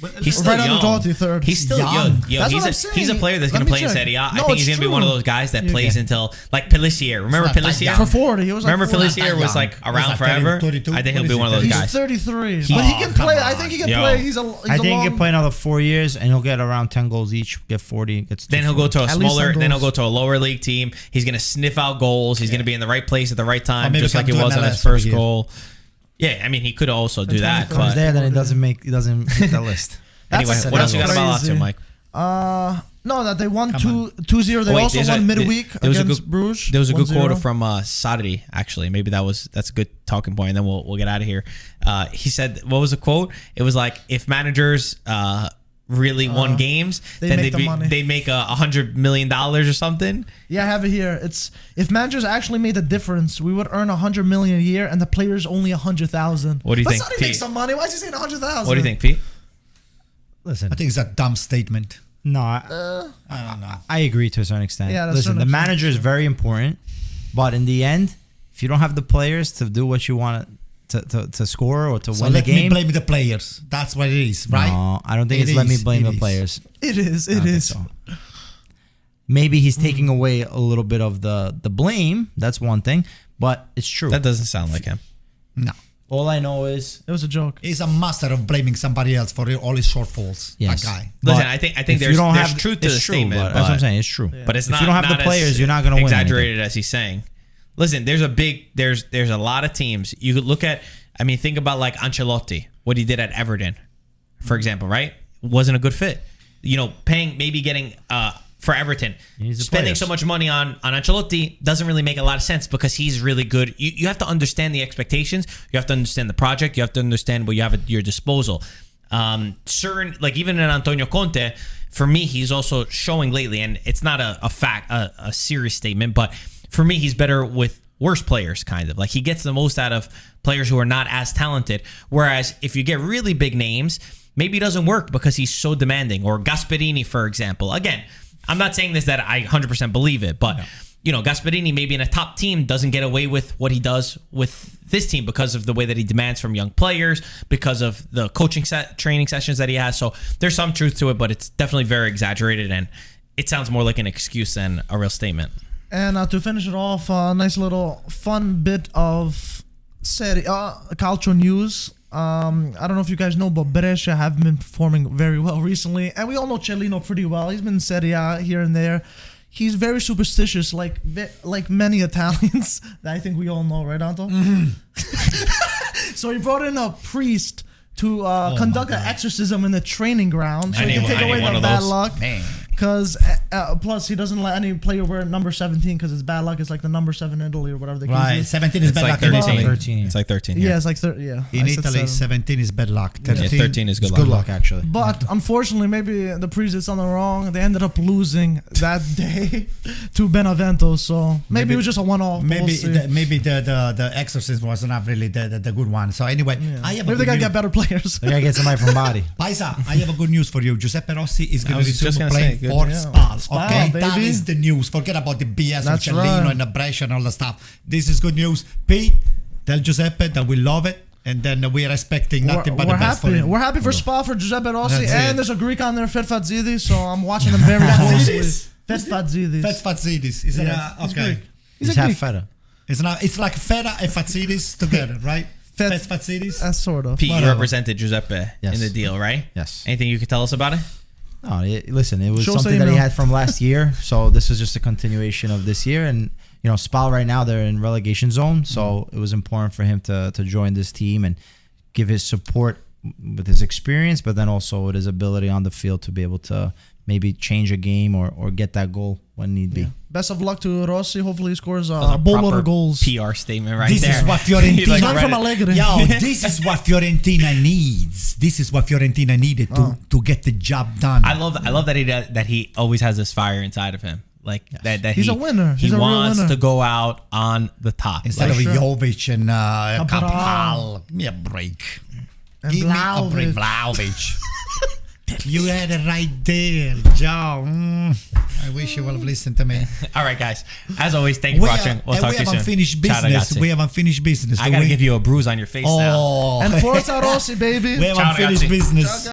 But He's still Right under young. Totti, third. He's still Young. young. Yo, That's he's what I'm a saying. he's a player that's Let going to me play in check. Serie A. I No, think he's it's going to be one of true. those guys that plays until like Pellissier. Remember not that Pellissier? young. For 40. He was like Remember 40. Pellissier was like around like forever. 32? I think he'll be What one of is those he, He's guys. 33. He- But he Oh, can come play. on. I think he can Yo. play. I think he can play another 4 years and he'll get around 10 goals each, get 40, gets Then he'll go to a At least smaller. some Then he'll goals. go to a lower league team. He's going to sniff out goals. He's going to be in the right place at the right time, maybe just like he come to was on his MLS every first year. goal. Yeah, I mean he could also do that. Comes Comes But there, then he doesn't hit the list. anyway, That's what else you got about crazy. Lazio, Mike? No, that they won Come 2-0. They Oh, wait, also there's won a- midweek there was a against good- Bruges. There was a good 1-0. quote from Sarri, actually. Maybe that's a good talking point, and then we'll get out of here. He said, what was the quote? It was like, if managers really won games, they then make the money. they'd make $100 million or something. Yeah, I have it here. It's if managers actually made a difference, we would earn 100 million a year, and the players only 100,000. What do you But think, Sonny makes Pete? some money. Why is he saying 100,000? What do you think, Pete? Listen, I think it's a dumb statement. no, I don't know. I agree to a certain extent. Yeah, to a Listen, certain the extent, manager is very important, but in the end, if you don't have the players to do what you want to score or to So win the let me game, blame the players. That's what it is, right? no, I don't think It it's let me is, blame it the is. players. It is. I It don't think is. so. Maybe he's taking away a little bit of the blame. That's one thing, but it's true. That doesn't sound like him. No. All I know is It was a joke. He's a master of blaming somebody else for all his shortfalls. Yes. That guy. Listen, But I think if you there's don't there's have- truth to it's the true, statement. but that's what I'm saying. It's true. But it's if not. you don't have not the players, as you're not going to win. exaggerated as he's saying. Listen, there's a lot of teams. You could look at. I mean, think about like Ancelotti, what he did at Everton, for example. Right, wasn't a good fit. You know, getting for Everton, needs the spending players. so much money on Ancelotti doesn't really make a lot of sense because he's really good. You have to understand the expectations. You have to understand the project. You have to understand what you have at your disposal. Certain, like even in Antonio Conte, for me, he's also showing lately, and it's not a serious statement, but for me, he's better with worse players, kind of. Like he gets the most out of players who are not as talented. Whereas if you get really big names, maybe it doesn't work because he's so demanding. Or Gasperini, for example. Again, I'm not saying this that I 100% believe it, but you know, Gasperini maybe in a top team doesn't get away with what he does with this team because of the way that he demands from young players, because of the coaching training sessions that he has. So there's some truth to it, but it's definitely very exaggerated, and it sounds more like an excuse than a real statement. And to finish it off, a nice little fun bit of Serie A Calcio news. I don't know if you guys know, but Brescia have been performing very well recently. And we all know Cellino pretty well. He's been in Serie A here and there. He's very superstitious, like many Italians that I think we all know, right, Anto? So he brought in a priest to conduct an exorcism in the training ground so he can take away the bad luck. Man. Because plus he doesn't let any player wear number 17 because it's bad luck. It's like the number 7 in Italy or whatever the case Right, is. 17 is It's bad like luck in 13. Italy. 13. It's like 13. Yeah, it's like yeah. In I said Italy, 7. 17 is bad luck. Yeah, 13 is good luck. Good luck, actually. But unfortunately, maybe the Parisi did something wrong. They ended up losing that day to Benevento. So maybe it was just a one-off. but Maybe we'll see. maybe the Exorcism was not really the good one. So anyway, Yeah. I have Maybe they a gotta good get better players. They gotta get somebody from body. Paisa, I have a good news for you. Giuseppe Rossi is going to was just resume gonna playing say, good for news. Spal. Spal, Okay, that baby. is the news. Forget about the BS That's of Cellino right. and the Brescia and all the stuff. This is good news. Pete, tell Giuseppe that we love it, and then we are expecting nothing but the We're best for happy. him. We're happy for Spa, for Giuseppe Rossi, That's and it. there's a Greek on there, Fetfadzidis, so I'm watching them very closely. Fetfadzidis. Fetfadzidis. Is it Yes, he's okay? Greek. He's a half Greek. feta. It's like Feta and Fadzidis together, right? Fet- Fetfadzidis. Sort of. Pete, you Whatever. represented Giuseppe Yes. in the deal, right? Yes. Anything you could tell us about it? No, listen, it was Show us something the that he email. had from last year. So this is just a continuation of this year. And, Spal right now, they're in relegation zone. So it was important for him to join this team and give his support with his experience, but then also with his ability on the field to be able to maybe change a game or get that goal when need be. Yeah. Best of luck to Rossi. Hopefully he scores That was a boatload proper of goals. PR statement right This there. is what He, Fiorentina. like, Not read from it. Allegri. Yo, this is what Fiorentina needs. This is what Fiorentina needed to get the job done. I love that he always has this fire inside of him. Like that He's a winner. He He's a real wants winner. to go out on the top. Instead Like, of sure. Jovic and Cabral. Cabral, give me a break. And Give me a break, Vlahovic. Vlahovic. You had it right there, Joe. I wish you would have listened to me. all right, guys. As always, thank you for watching. We'll talk we to you have soon. unfinished Ciao, business. ragazzi. We have unfinished business. I gotta give you a bruise on your face now. Oh, And Forza Rossi, baby. we have Ciao, unfinished ragazzi. business.